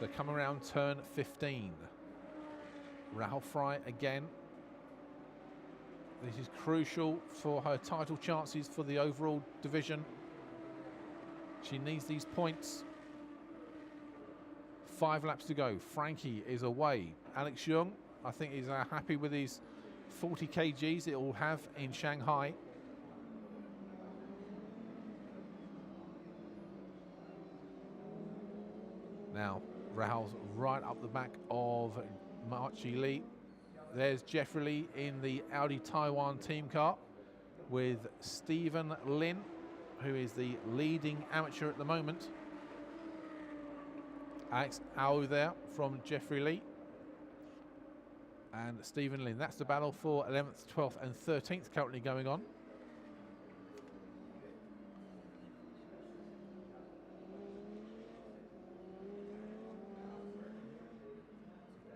So come around turn 15. Rahul Fry again. This is crucial for her title chances for the overall division. She needs these points. 5 laps to go. Frankie is away. Alex Young, I think, is happy with his 40 kgs it will have in Shanghai. Now, Rahul's right up the back of Marchi Lee. There's Jeffrey Lee in the Audi Taiwan team car with Stephen Lin, who is the leading amateur at the moment. Alex Au there from Jeffrey Lee. And Stephen Lin. That's the battle for 11th, 12th and 13th currently going on.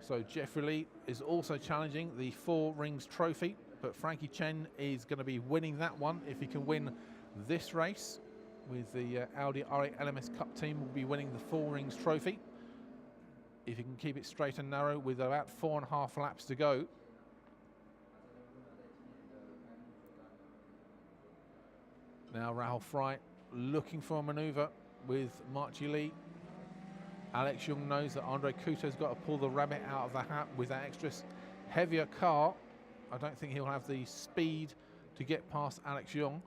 So Jeffrey Lee is also challenging the 4 Rings Trophy, but Frankie Chen is going to be winning that one if he can win this race. With the Audi R8 LMS Cup team, will be winning the 4 Rings Trophy. if he can keep it straight and narrow with about 4.5 laps to go. Now Rahul Fry looking for a manoeuvre with Marchi Lee. Alex Young knows that Andre Couto's got to pull the rabbit out of the hat with that extra heavier car. I don't think he'll have the speed to get past Alex Young.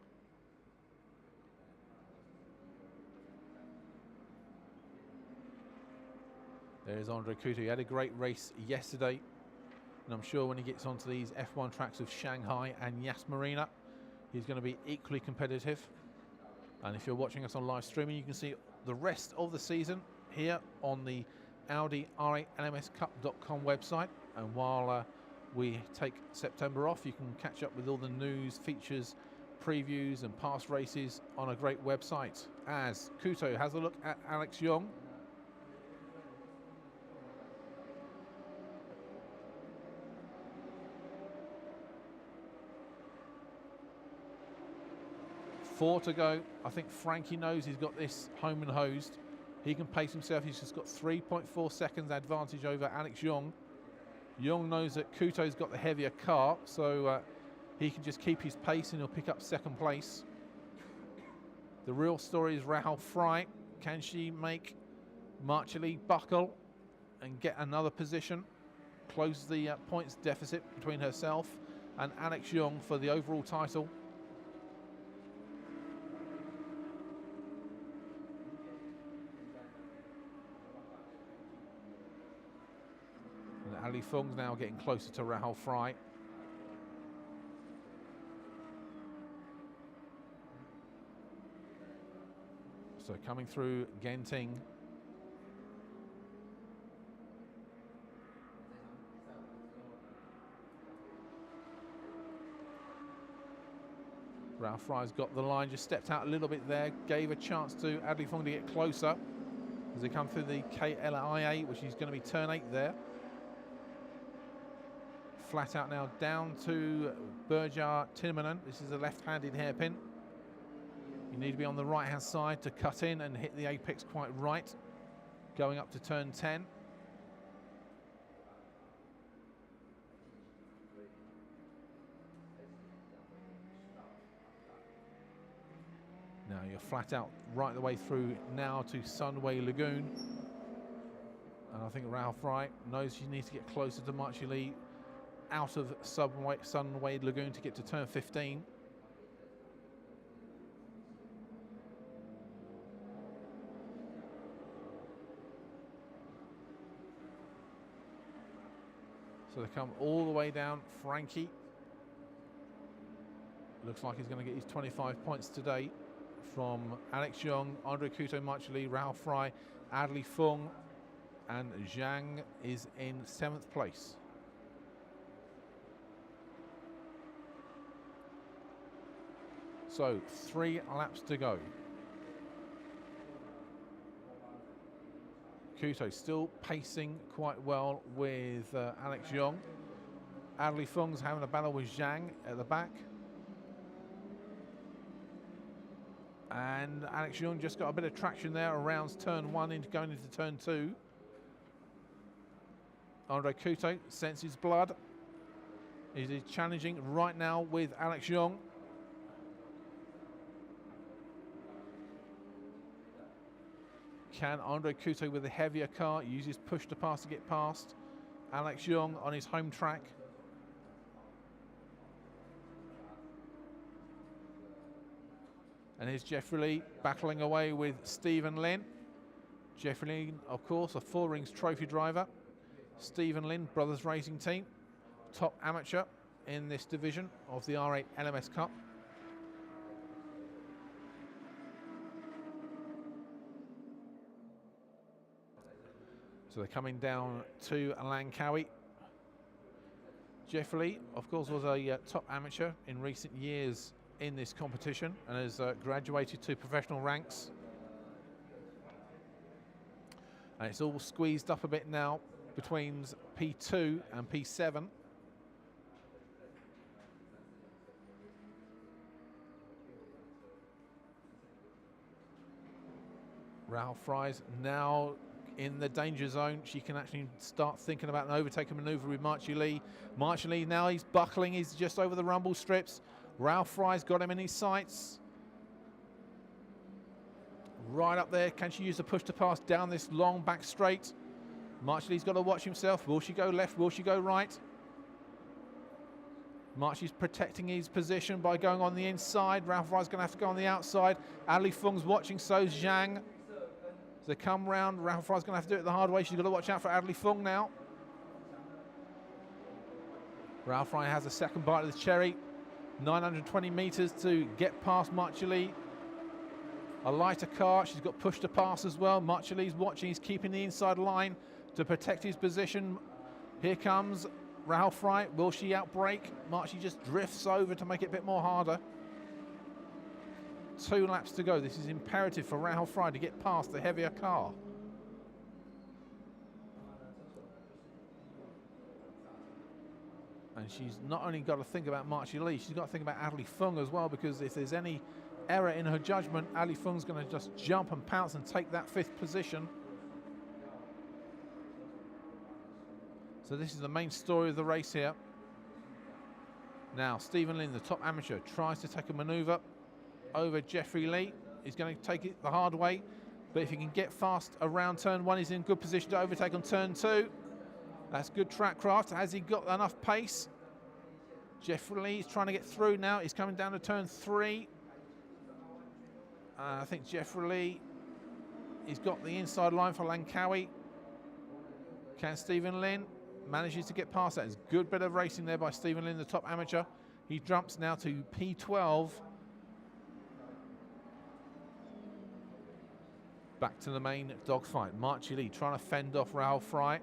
There's Andre Couto. He had a great race yesterday, and I'm sure when he gets onto these F1 tracks of Shanghai and Yas Marina, he's going to be equally competitive. And if you're watching us on live streaming, you can see the rest of the season here on the Audi R8 LMS Cup.com website. And while we take September off, you can catch up with all the news, features, previews and past races on a great website. As Couto has a look at Alex Young. Four to go. I think Frankie knows he's got this home and hosed. He can pace himself. He's just got 3.4 seconds advantage over Alex Young. Young knows that Couto's got the heavier car, so he can just keep his pace and he'll pick up second place. The real story is Rahul Fry. Can she make Marchi Lee buckle and get another position? Close the points deficit between herself and Alex Young for the overall title. Ali Fung's now getting closer to Rahul Fry. So coming through Genting. Rahul Fry's got the line, just stepped out a little bit there, gave a chance to Adli Fung to get closer as they come through the KLIA, which is going to be turn 8 there. Flat out now down to Berjar Tinmanen. This is a left-handed hairpin. You need to be on the right-hand side to cut in and hit the apex quite right, going up to turn 10. Now you're flat out right the way through now to Sunway Lagoon. And I think Rahul Fry knows you need to get closer to Marchi Lee out of Sunway Lagoon to get to turn 15. So they come all the way down. Frankie looks like he's going to get his 25 points today from Alex Young, Andre Couto, Marchi Lee, Rahul Fry, Adli Fung, and Zhang is in 7th place. So 3 laps to go. Couto still pacing quite well with Alex Young. Adli Fung's having a battle with Zhang at the back. And Alex Young just got a bit of traction there around turn 1 into going into turn 2. Andre Couto senses blood. He is challenging right now with Alex Young. Can Andre Couto with the heavier car use his push to pass to get past Alex Young on his home track? And here's Jeffrey Lee battling away with Stephen Lin. Jeffrey Lee, of course, a 4 Rings Trophy driver. Stephen Lin, Brothers Racing Team, top amateur in this division of the R8 LMS Cup. So they're coming down to Langkawi. Jeff Lee, of course, was a top amateur in recent years in this competition and has graduated to professional ranks. And it's all squeezed up a bit now between P2 and P7. Rahul Fry's now in the danger zone, she can actually start thinking about an overtaking maneuver with Marchie Lee. Marchie Lee now, he's buckling, he's just over the rumble strips. Ralph Fry's got him in his sights. Right up there, can she use the push to pass down this long back straight? Marchie Lee's got to watch himself. Will she go left? Will she go right? Marchie's protecting his position by going on the inside. Ralph Fry's going to have to go on the outside. Ali Fung's watching, so's Zhang. As they come round, Ralph Fry's going to have to do it the hard way. She's got to watch out for Adley Fung now. Ralph Fry has a second bite of the cherry. 920 metres to get past Marchie Lee. A lighter car, she's got push to pass as well. Marchie Lee's watching, he's keeping the inside line to protect his position. Here comes Ralph Fry. Will she outbrake? Marchie just drifts over to make it a bit more harder. 2 laps to go. This is imperative for Ralph Fry to get past the heavier car. And she's not only got to think about Marchie Lee, she's got to think about Adley Fung as well, because if there's any error in her judgment, Ali Fung's going to just jump and pounce and take that 5th position. So this is the main story of the race here. Now Stephen Lin, the top amateur, tries to take a manoeuvre over Jeffrey Lee. He's going to take it the hard way, but if he can get fast around turn 1, he's in good position to overtake on turn 2. That's good track craft. Has he got enough pace? Jeffrey Lee is trying to get through now. He's coming down to turn 3. I think Jeffrey Lee, he's got the inside line for Langkawi. Can Stephen Lin manages to get past that? It's a good bit of racing there by Stephen Lin, the top amateur. He jumps now to P12. Back to the main dogfight. Marchie Lee trying to fend off Ralph Fry.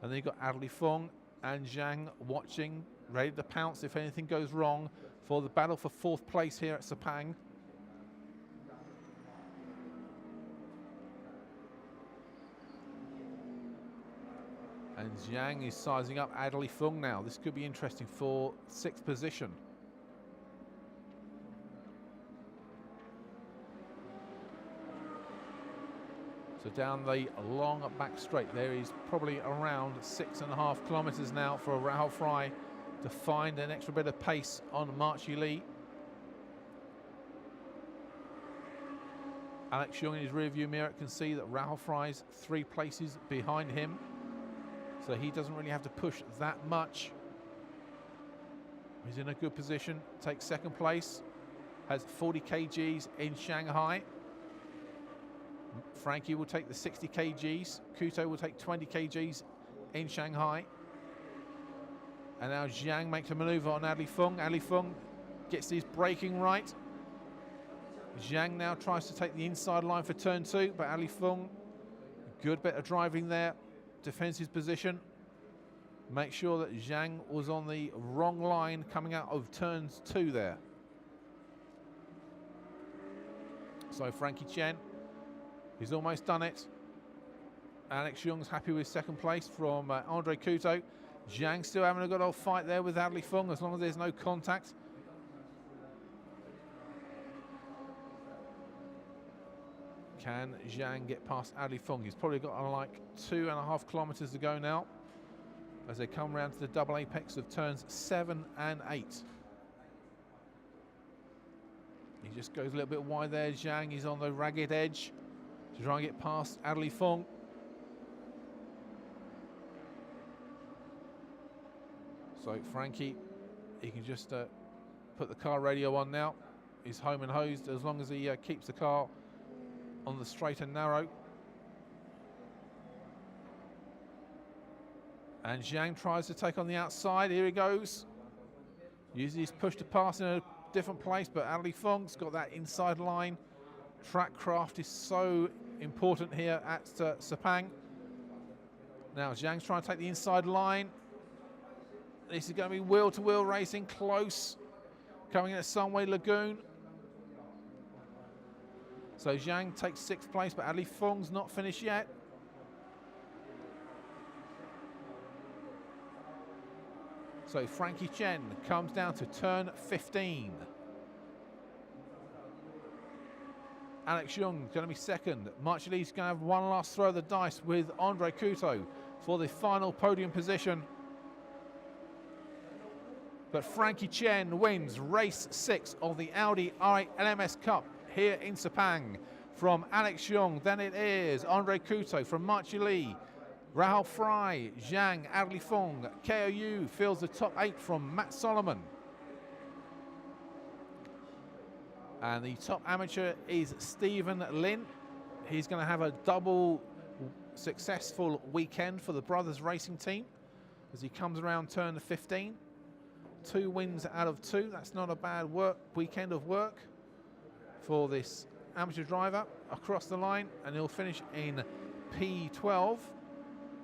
And then you've got Adley Fung and Zhang watching, ready to pounce if anything goes wrong for the battle for 4th place here at Sepang. And Zhang is sizing up Adley Fung now. This could be interesting for 6th position. So down the long back straight, there is probably around 6.5 kilometres now for Ralph Fry to find an extra bit of pace on Marchie Lee. Alex Young in his rearview mirror can see that Ralph Fry's 3 places behind him, so he doesn't really have to push that much. He's in a good position, takes 2nd place, has 40 kgs in Shanghai. Frankie will take the 60 kgs. Kuto will take 20 kgs in Shanghai. And now Zhang makes a maneuver on Adley Fung. Adley Fung gets his braking right. Zhang now tries to take the inside line for turn 2, but Adley Fung, good bit of driving there, defends his position. Make sure that Zhang was on the wrong line coming out of turns 2 there. So Frankie Chen, he's almost done it. Alex Young's happy with 2nd place from Andre Kuto. Zhang still having a good old fight there with Adley Fung as long as there's no contact. Can Zhang get past Adley Fung? He's probably got like 2.5 kilometres to go now as they come round to the double apex of turns 7 and 8. He just goes a little bit wide there. Zhang, he's on the ragged edge to try and get past Adley Fung. So Frankie, he can just put the car radio on now. He's home and hosed as long as he keeps the car on the straight and narrow. And Zhang tries to take on the outside. Here he goes. Uses his push to pass in a different place, but Adley Fung's got that inside line. Track craft is so important here at Sepang. Now Zhang's trying to take the inside line. This is going to be wheel-to-wheel racing, close. Coming in at Sunway Lagoon. So Zhang takes 6th place, but Adley Fung's not finished yet. So Frankie Chen comes down to turn 15. Alex Young going to be second. Marcelli's going to have one last throw of the dice with Andre Couto for the final podium position. But Frankie Chen wins race 6 of the Audi R8 LMS Cup here in Sepang. From Alex Young, then it is Andre Couto from Marcelli, Rahul Fry, Zhang, Adli Fong, KOU fills the top 8 from Matt Solomon. And the top amateur is Stephen Lin. He's going to have a double successful weekend for the brothers racing team as he comes around turn 15. 2 wins out of 2. That's not a bad weekend of work for this amateur driver across the line, and he'll finish in P12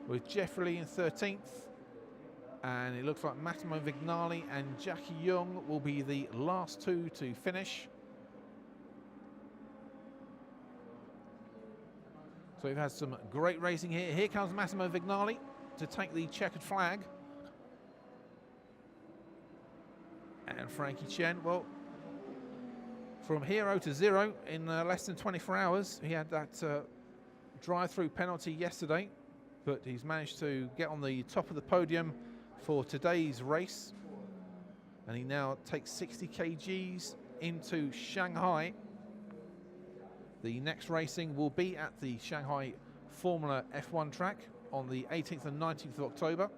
with Jeffrey Lee in 13th. And it looks like Massimo Vignali and Jackie Young will be the last 2 to finish. So we've had some great racing here. Here comes Massimo Vignali to take the checkered flag. And Frankie Chen, well, from hero to zero in less than 24 hours. He had that drive-through penalty yesterday, but he's managed to get on the top of the podium for today's race. And he now takes 60 kgs into Shanghai. The next racing will be at the Shanghai Formula F1 track on the 18th and 19th of October.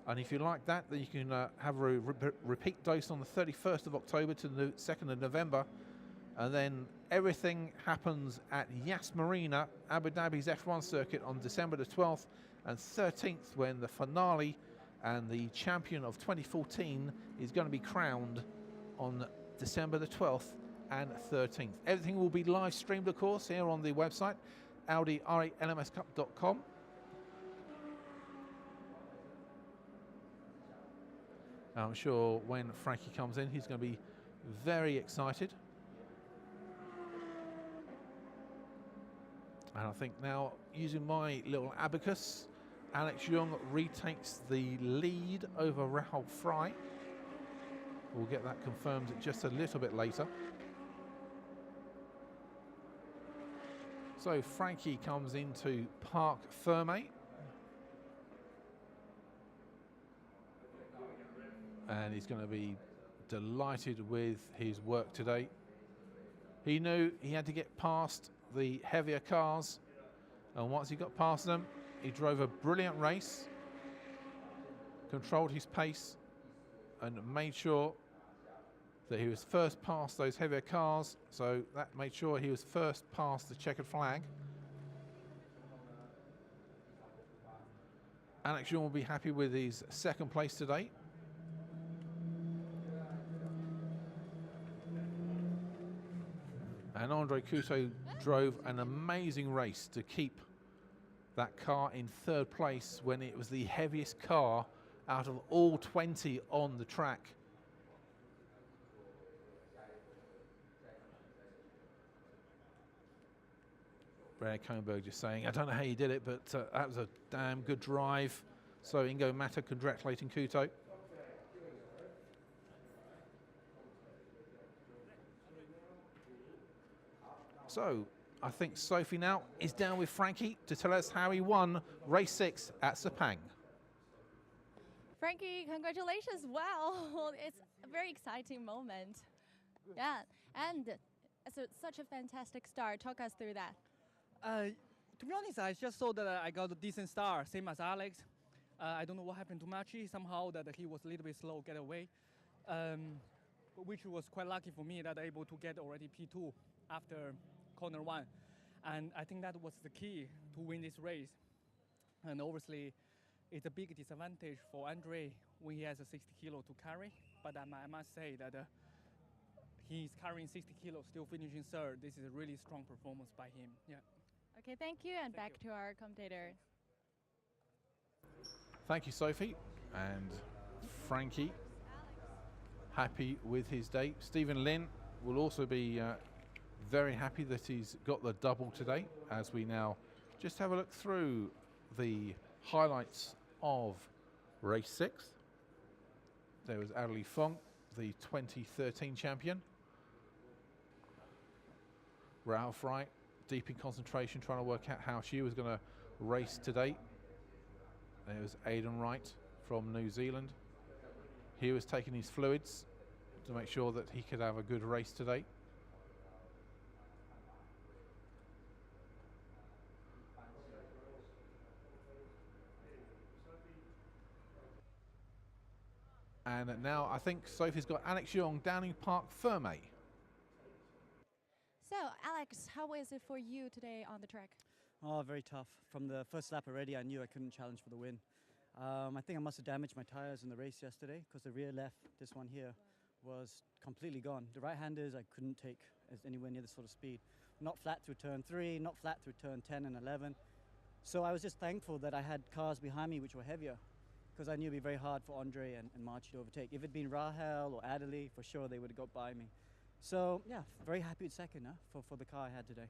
And if you like that, then you can have a repeat dose on the 31st of October to the 2nd of November. And then everything happens at Yas Marina, Abu Dhabi's F1 circuit on December the 12th and 13th, when the finale and the champion of 2014 is going to be crowned on December the 12th and 13th. Everything will be live streamed, of course, here on the website, Audi R8 LMS Cup.com. I'm sure when Frankie comes in, he's going to be very excited. And I think now, using my little abacus, Alex Young retakes the lead over Rahul Fry. We'll get that confirmed just a little bit later. So Frankie comes into Parc Fermé. And he's going to be delighted with his work today. He knew he had to get past the heavier cars, and once he got past them, he drove a brilliant race, controlled his pace, and made sure that he was first past those heavier cars, so that made sure he was first past the checkered flag. Alex Young will be happy with his second place today. And Andre Couto drove an amazing race to keep that car in third place when it was the heaviest car out of all 20 on the track. Brad Kohnberg just saying, I don't know how you did it, but that was a damn good drive. So Ingo Mata congratulating Couto. So I think Sophie now is down with Frankie to tell us how he won race 6 at Sepang. Frankie, congratulations. Wow, it's a very exciting moment. Yeah, and it's such a fantastic start. Talk us through that. To be honest, I just saw that I got a decent start, same as Alex. I don't know what happened to Machi, somehow that he was a little bit slow get away, which was quite lucky for me that I able to get already P2 after corner 1. And I think that was the key to win this race. And obviously, it's a big disadvantage for Andre when he has a 60 kilo to carry. But I must say that he's carrying 60 kilos, still finishing third. This is a really strong performance by him. Yeah. Okay, thank you, and back to our commentator. Thank you, Sophie. And Frankie, happy with his day. Stephen Lin will also be very happy that he's got the double today, as we now just have a look through the highlights of race 6. There was Adli Fong, the 2013 champion. Ralph Wright, deep in concentration, trying to work out how she was going to race today. There was Aidan Wright from New Zealand. He was taking his fluids to make sure that he could have a good race today. And now I think Sophie's got Alex Young, Downing Park Ferme. So, Alex, how is it for you today on the track? Oh, very tough. From the first lap already, I knew I couldn't challenge for the win. I think I must have damaged my tires in the race yesterday because the rear left, this one here, was completely gone. The right-handers I couldn't take as anywhere near this sort of speed. Not flat through turn 3, not flat through turn 10 and 11. So I was just thankful that I had cars behind me which were heavier, because I knew it would be very hard for Andre and Marchi to overtake. If it had been Rahel or Adderley, for sure they would have got by me. So yeah, very happy with second for the car I had today.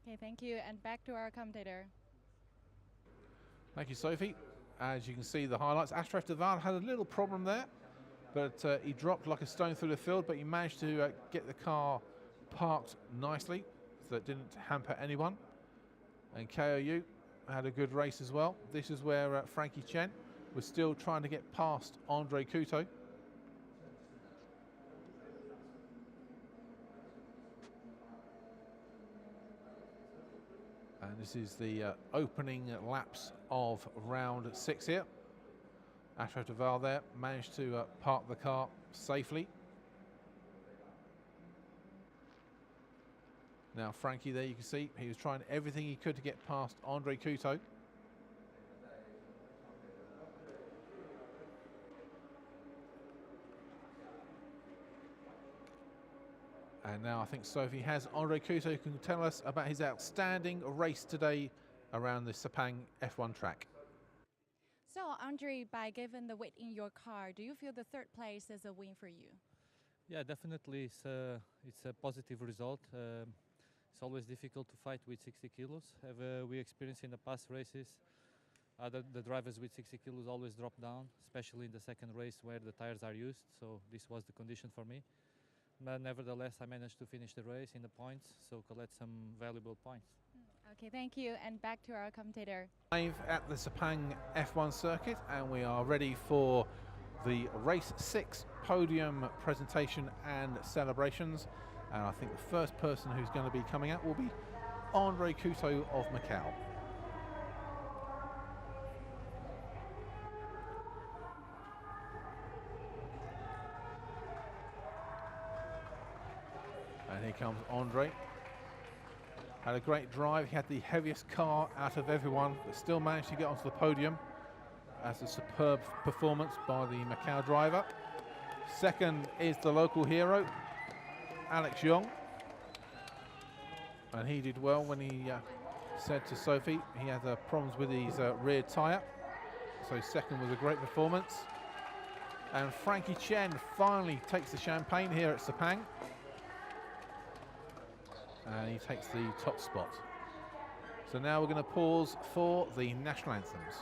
Okay, thank you. And back to our commentator. Thank you, Sophie. As you can see the highlights, Ashraf Deval had a little problem there, but he dropped like a stone through the field, but he managed to get the car parked nicely so it didn't hamper anyone. And KOU had a good race as well. This is where Frankie Chen was still trying to get past Andre Couto. And this is the opening laps of round 6 here. Ashraf Deval there managed to park the car safely. Now Frankie there, you can see he was trying everything he could to get past Andre Couto. And now I think Sophie has Andre Couto, who can tell us about his outstanding race today around the Sepang F1 track. So, Andre, by giving the weight in your car, do you feel the third place is a win for you? Yeah, definitely. It's a positive result. It's always difficult to fight with 60 kilos. We experienced in the past races, the drivers with 60 kilos always drop down, especially in the second race where the tires are used. So this was the condition for me. But nevertheless, I managed to finish the race in the points, so collect some valuable points. Okay, thank you. And back to our commentator. Live at the Sepang F1 circuit, and we are ready for the race 6 podium presentation and celebrations. And I think the first person who's going to be coming out will be Andre Couto of Macau. And here comes Andre. Had a great drive. He had the heaviest car out of everyone, but still managed to get onto the podium. That's a superb performance by the Macau driver. Second is the local hero, Alex Young. And he did well when he said to Sophie he had problems with his rear tyre. So second was a great performance. And Frankie Chen finally takes the champagne here at Sepang. And he takes the top spot. So now we're going to pause for the national anthems.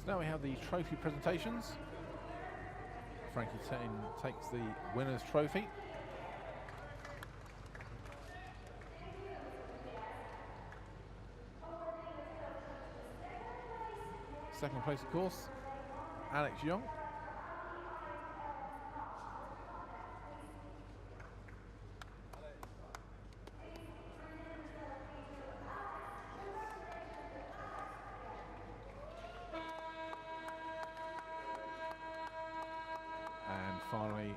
Now we have the trophy presentations. Frankie takes the winner's trophy. Second place, of course, Alex Young. And finally,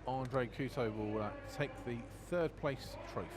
Andre Couto will take the third place trophy.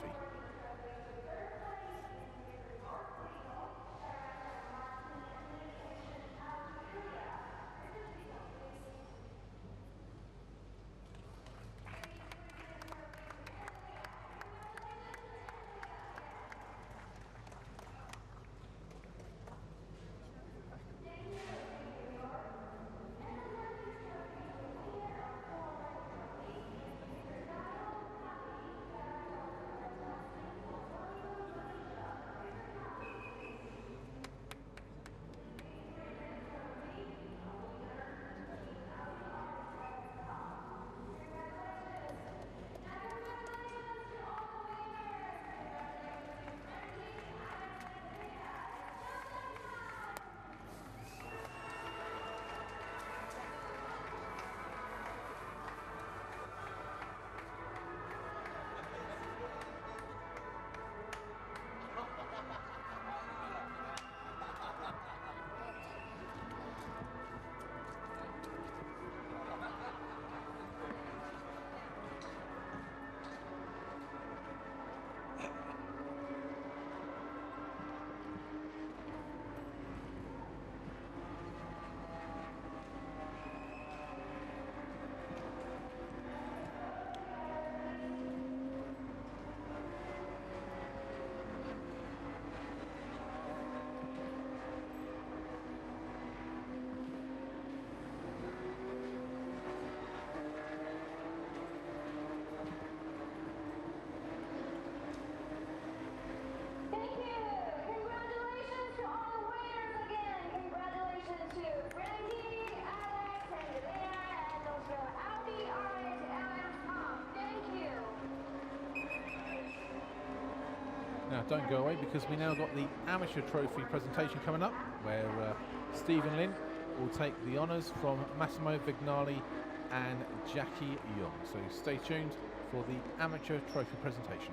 Now don't go away, because we now got the amateur trophy presentation coming up, where Stephen Lynn will take the honours from Massimo Vignali and Jackie Young. So stay tuned for the amateur trophy presentation.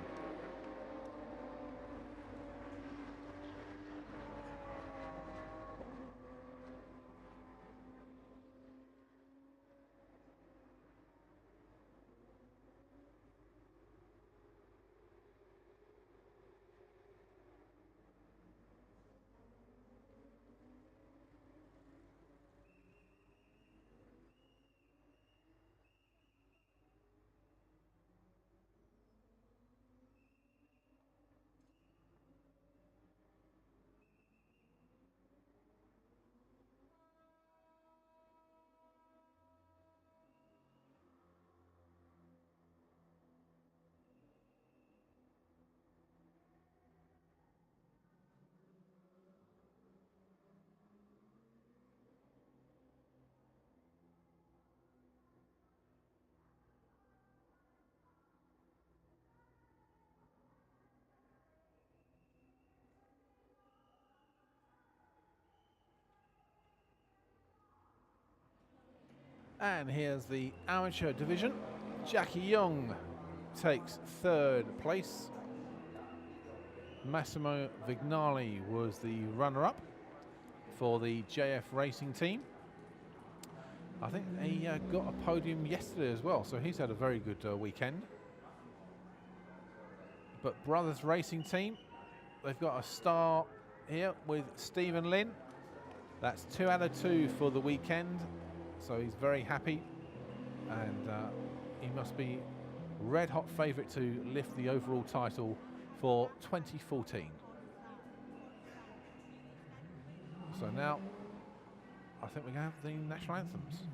And here's the amateur division. Jackie Young takes third place. Massimo Vignali was the runner-up for the JF Racing team. I think he got a podium yesterday as well, so he's had a very good weekend. But Brothers Racing team, they've got a star here with Stephen Lynn. That's 2 out of 2 for the weekend. So he's very happy, and he must be red hot favourite to lift the overall title for 2014. So now I think we're going to have the national anthems.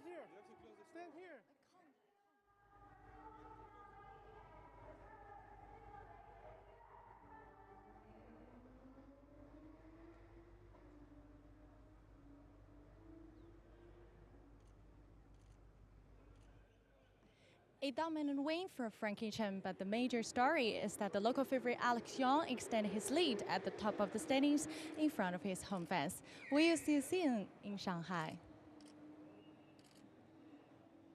Right here. Stand here. A dominant win for Frankie Chen, but the major story is that the local favorite Alex Young extended his lead at the top of the standings in front of his home fans. We will see you soon in Shanghai.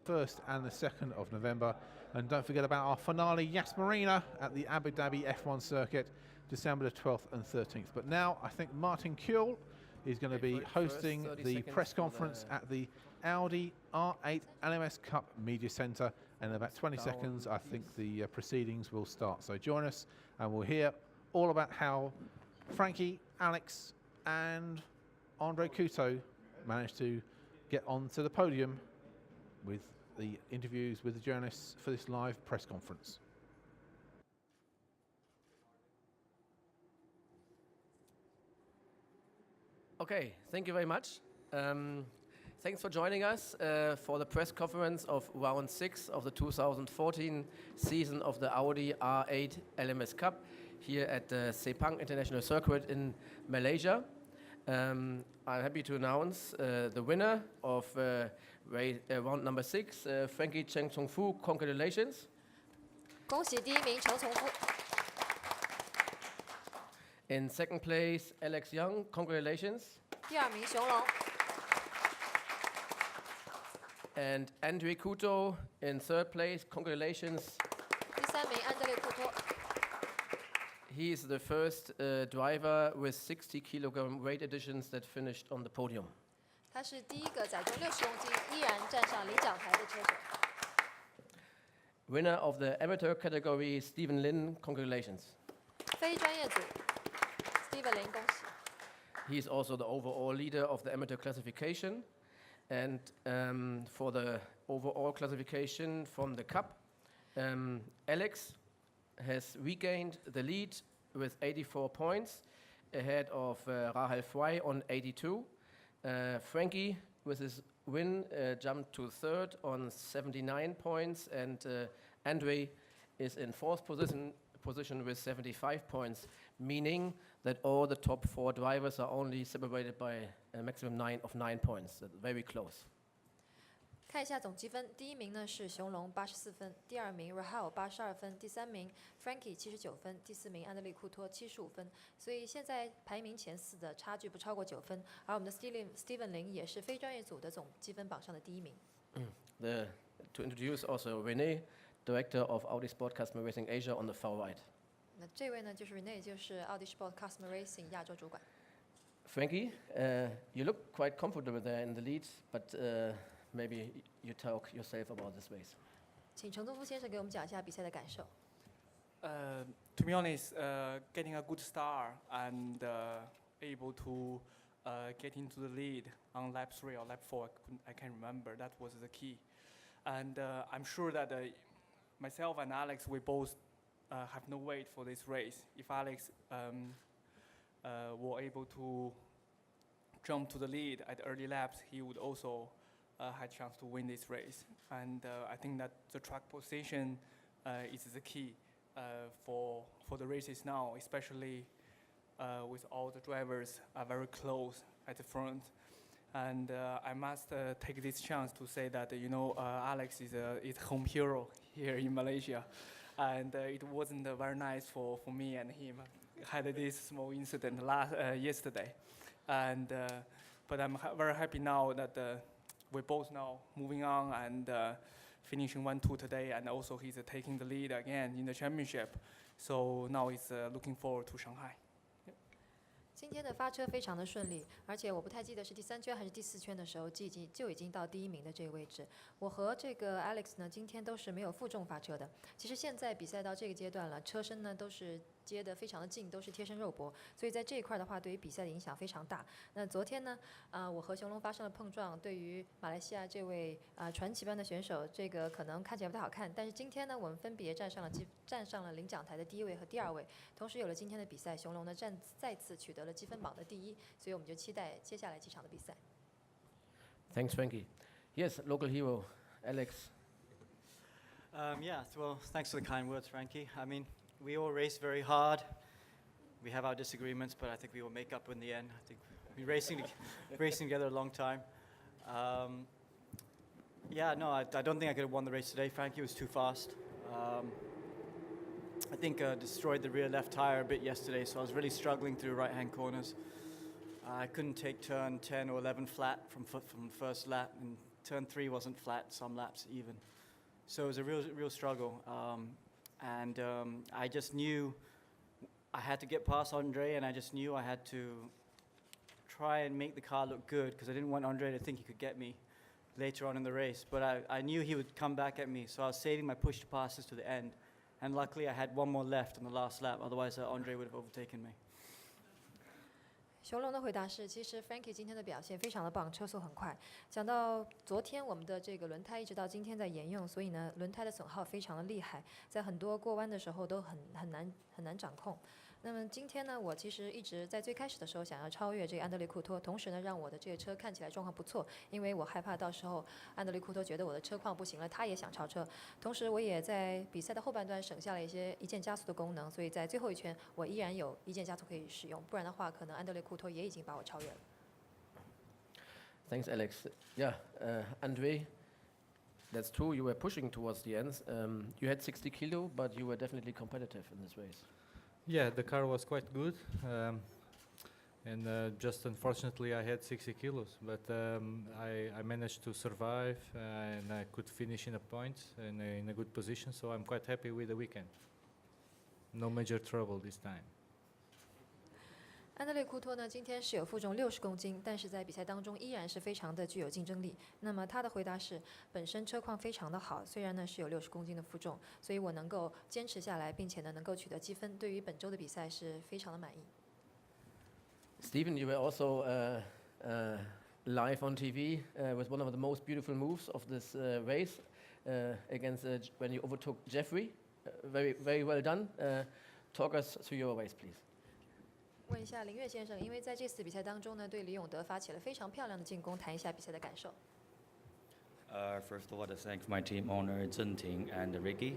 1st and the 2nd of November. And don't forget about our finale, Yas Marina, at the Abu Dhabi F1 circuit, December the 12th and 13th. But now I think Martin Kuehl is going to be hosting the press conference at the Audi R8 LMS Cup Media Centre. And in about 20 seconds, I think the proceedings will start. So join us and we'll hear all about how Frankie, Alex and Andre Couto managed to get onto the podium with the interviews with the journalists for this live press conference. Okay, thank you very much. Thanks for joining us for the press conference of round 6 of the 2014 season of the Audi R8 LMS Cup here at the Sepang International Circuit in Malaysia. I'm happy to announce the winner of round number 6, Frankie Cheng Chong Fu. Congratulations. 恭喜第一名程从夫。 In second place, Alex Young. Congratulations. 第二名熊龙。 And Andre Couto in third place. Congratulations. 第三名安德烈库托。 He is the first driver with 60 kilogram weight additions that finished on the podium. 他是第一个载重60公斤依然站上领奖台的车手。 Winner of the amateur category, Stephen Lin. Congratulations. 非专业组 ，Steven 林，恭喜。 He is also the overall leader of the amateur classification. And for the overall classification from the Cup, Alex has regained the lead with 84 points, ahead of Rahel Frey on 82. Frankie, with his win, jumped to third on 79 points, and Andre is in fourth position with 75 points, meaning that all the top 4 drivers are only separated by a maximum 9 points, very close. 看一下总积分，第一名呢是熊龙84分，第二名 Rahel 82分，第三名 Frankie 79分，第四名安德烈库托75分。所以现在排名前4的差距不超过9分，而我们的 Steven 林也是非专业组的总积分榜上的第一名。To introduce also Rene, Director of Audi Sport Customer Racing Asia on the far right. 那这位呢就是 Rene， 就是奥迪 Sport Customer Racing 亚洲主管。Frankie, you look quite comfortable there in the lead, but maybe you talk yourself about this race. 请程东夫先生给我们讲一下比赛的感受。To be honest, getting a good start and able to get into the lead on lap 3 or lap 4, I can't remember. That was the key. And I'm sure that myself and Alex, we both have no weight for this race. If Alex were able to jump to the lead at early laps, he would also had chance to win this race. And I think that the track position is the key for the races now, especially with all the drivers are very close at the front. And I must take this chance to say that Alex is home hero here in Malaysia, and it wasn't very nice for me and him. Had this small incident yesterday, and but I'm very happy now that we're both now moving on and finishing 1-2 today, and also he's taking the lead again in the championship. So now he's looking forward to Shanghai. 今天的发车非常的顺利，而且我不太记得是第3圈还是第4圈的时候，就已经到第1名的这个位置。我和这个 Alex 呢，今天都是没有负重发车的。其实现在比赛到这个阶段了，车身呢都是接得非常的近，都是贴身肉搏，所以在这一块的话，对于比赛的影响非常大。那昨天呢，我和熊龙发生了碰撞，对于马来西亚这位传奇般的选手，这个可能看起来不太好看。但是今天呢，我们分别站上了领奖台的第1位和第2位，同时有了今天的比赛，熊龙呢再次取得了积分榜的第1，所以我们就期待接下来几场的比赛。Thanks, Frankie. Yes, local hero, Alex. Yeah, well, thanks for the kind words, Frankie. I mean, we all race very hard. We have our disagreements, but I think we will make up in the end. I think we've been racing together a long time. Yeah, no, I don't think I could have won the race today. Frankie was too fast. I think destroyed the rear left tire a bit yesterday, so I was really struggling through right-hand corners. I couldn't take turn 10 or 11 flat from first lap, and turn 3 wasn't flat some laps even. So it was a real struggle. I just knew I had to get past Andre, and I just knew I had to try and make the car look good because I didn't want Andre to think he could get me later on in the race. But I knew he would come back at me, so I was saving my push to passes to the end. And luckily I had one more left in the last lap, otherwise Andre would have overtaken me. 熊龙的回答是，其实 Frankie 今天的表现非常的棒，车速很快。讲到昨天我们的这个轮胎一直到今天在沿用，所以呢轮胎的损耗非常的厉害，在很多过弯的时候都很难掌控。那么今天呢，我其实一直在最开始的时候想要超越这个安德烈库托，同时呢让我的这个车看起来状况不错，因为我害怕到时候安德烈库托觉得我的车况不行了，他也想超车。同时我也在比赛的后半段省下了一键加速的功能，所以在最后一圈我依然有一键加速可以使用，不然的话可能安德烈库托也已经把我超越了。Thanks, Alex. Yeah, Andre, that's true. You were pushing towards the ends. You had 60 kilo, but you were definitely competitive in this race. Yeah, the car was quite good, and just unfortunately I had 60 kilos, but I managed to survive and I could finish in a point and in a good position, so I'm quite happy with the weekend. No major trouble this time. 安德烈库托呢，今天是有负重60公斤，但是在比赛当中依然是非常的具有竞争力。那么他的回答是，本身车况非常的好，虽然呢是有60公斤的负重，所以我能够坚持下来，并且呢能够取得积分，对于本周的比赛是非常的满意。Stephen, you were also live on TV with one of the most beautiful moves of this race against when you overtook Jeffrey. Very well done. Talk us through your race, please. 问一下林岳先生，因为在这次比赛当中呢，对李永德发起了非常漂亮的进攻，谈一下比赛的感受。First of all, I thank my team owner Zhen Ting and Ricky,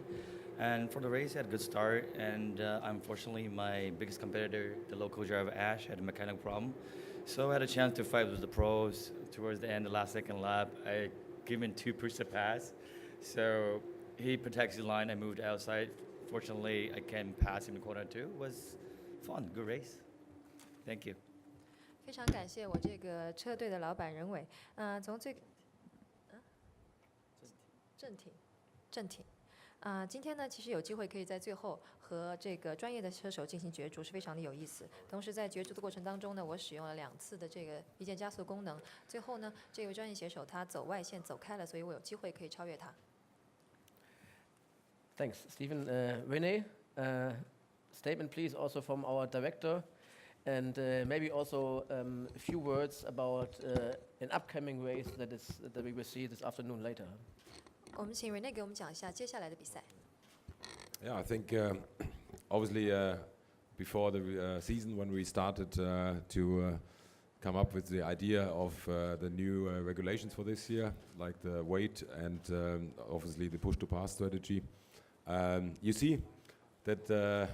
and for the race, I had a good start. And unfortunately, my biggest competitor, the local driver Ash, had a mechanical problem, so I had a chance to fight with the pros. Towards the end, the last second lap, I gave him 2 push to pass, so he protects the line. I moved outside. Fortunately, I can pass him in corner 2. It was fun, good race. Thank you. 非常感谢我这个车队的老板任伟，从最郑挺，今天呢其实有机会可以在最后和这个专业的车手进行角逐，是非常的有意思。同时在角逐的过程当中呢，我使用了2次的这个一键加速功能，最后呢这位专业选手他走外线走开了，所以我有机会可以超越他。Thanks, Stephen. Renee, statement please also from our director. And maybe also a few words about an upcoming race that we will see this afternoon later. 我们请 Rene 给我们讲一下接下来的比赛。Yeah, I think obviously before the season when we started to come up with the idea of the new regulations for this year, like the weight and obviously the push-to-pass strategy, you see that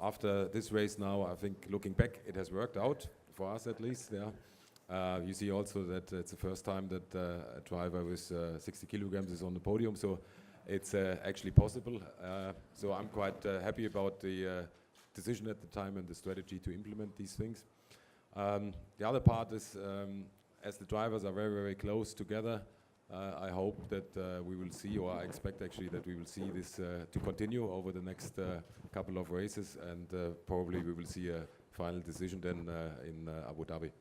after this race now, I think looking back, it has worked out for us at least. Yeah, you see also that it's the first time that a driver with 60 kilograms is on the podium, so it's actually possible. So I'm quite happy about the decision at the time and the strategy to implement these things. The other part is, as the drivers are very close together, I hope that we will see, or I expect actually that we will see this to continue over the next couple of races, and probably we will see a final decision then in Abu Dhabi.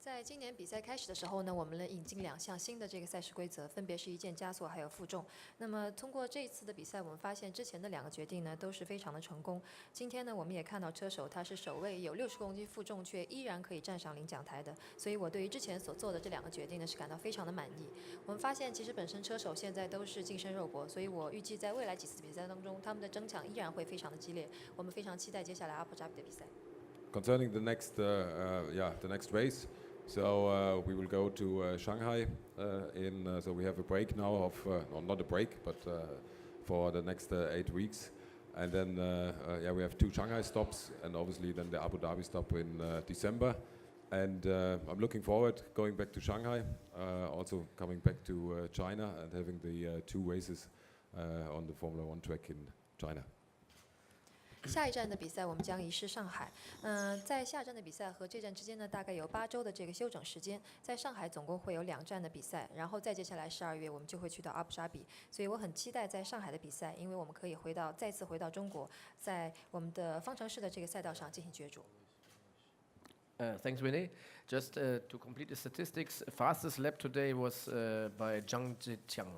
在今年比赛开始的时候呢，我们引进2项新的这个赛事规则，分别是一键加速还有负重。那么通过这一次的比赛，我们发现之前的2个决定呢都是非常的成功。今天呢，我们也看到车手他是首位有60公斤负重却依然可以站上领奖台的，所以我对于之前所做的这2个决定呢是感到非常的满意。我们发现其实本身车手现在都是近身肉搏，所以我预计在未来几次比赛当中，他们的争抢依然会非常的激烈。我们非常期待接下来阿布扎比的比赛。Concerning the next race. So we will go to Shanghai. So we have a break now of, or not a break, but for the next 8 weeks. And then we have 2 Shanghai stops, and obviously then the Abu Dhabi stop in December. And I'm looking forward going back to Shanghai, also coming back to China and having the 2 races on the Formula One track in China. 下一站的比赛我们将移师上海。在下站的比赛和这站之间呢，大概有8周的这个休整时间。在上海总共会有2站的比赛，然后再接下来12月我们就会去到阿布扎比。所以我很期待在上海的比赛，因为我们可以再次回到中国，在我们的方程式的这个赛道上进行角逐。Thanks, Winnie. Just to complete the statistics, fastest lap today was by Zhang Zhiqiang.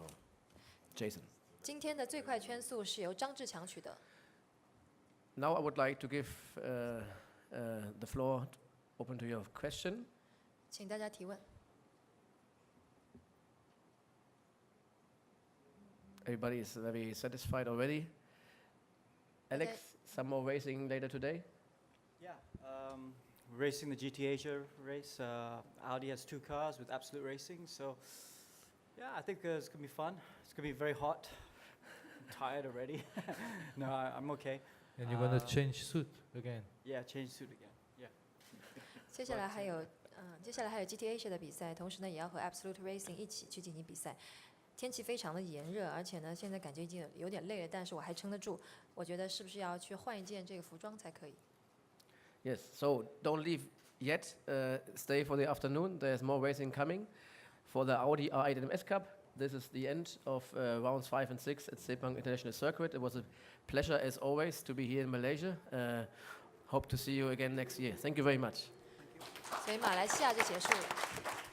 Jason. 今天的最快圈速是由张志强取得。Now I would like to give the floor open to your question. 请大家提问。Everybody is very satisfied already. Alex, some more racing later today? Yeah, racing the GT Asia race. Audi has 2 cars with Absolute Racing, so yeah, I think it's going to be fun. It's going to be very hot. I'm tired already. No, I'm okay. And you're going to change suit again? Yeah, change suit again. Yeah. 接下来还有GT Asia 的比赛，同时呢也要和 Absolute Racing 一起去进行比赛。天气非常的炎热，而且呢现在感觉已经有点累了，但是我还撑得住。我觉得是不是要去换一件这个服装才可以？ Yes, so don't leave yet. Stay for the afternoon. There's more racing coming. For the Audi R8 LMS Cup, this is the end of rounds 5 and 6 at Sepang International Circuit. It was a pleasure, as always, to be here in Malaysia. Hope to see you again next year. Thank you very much. 所以马来西亚就结束了。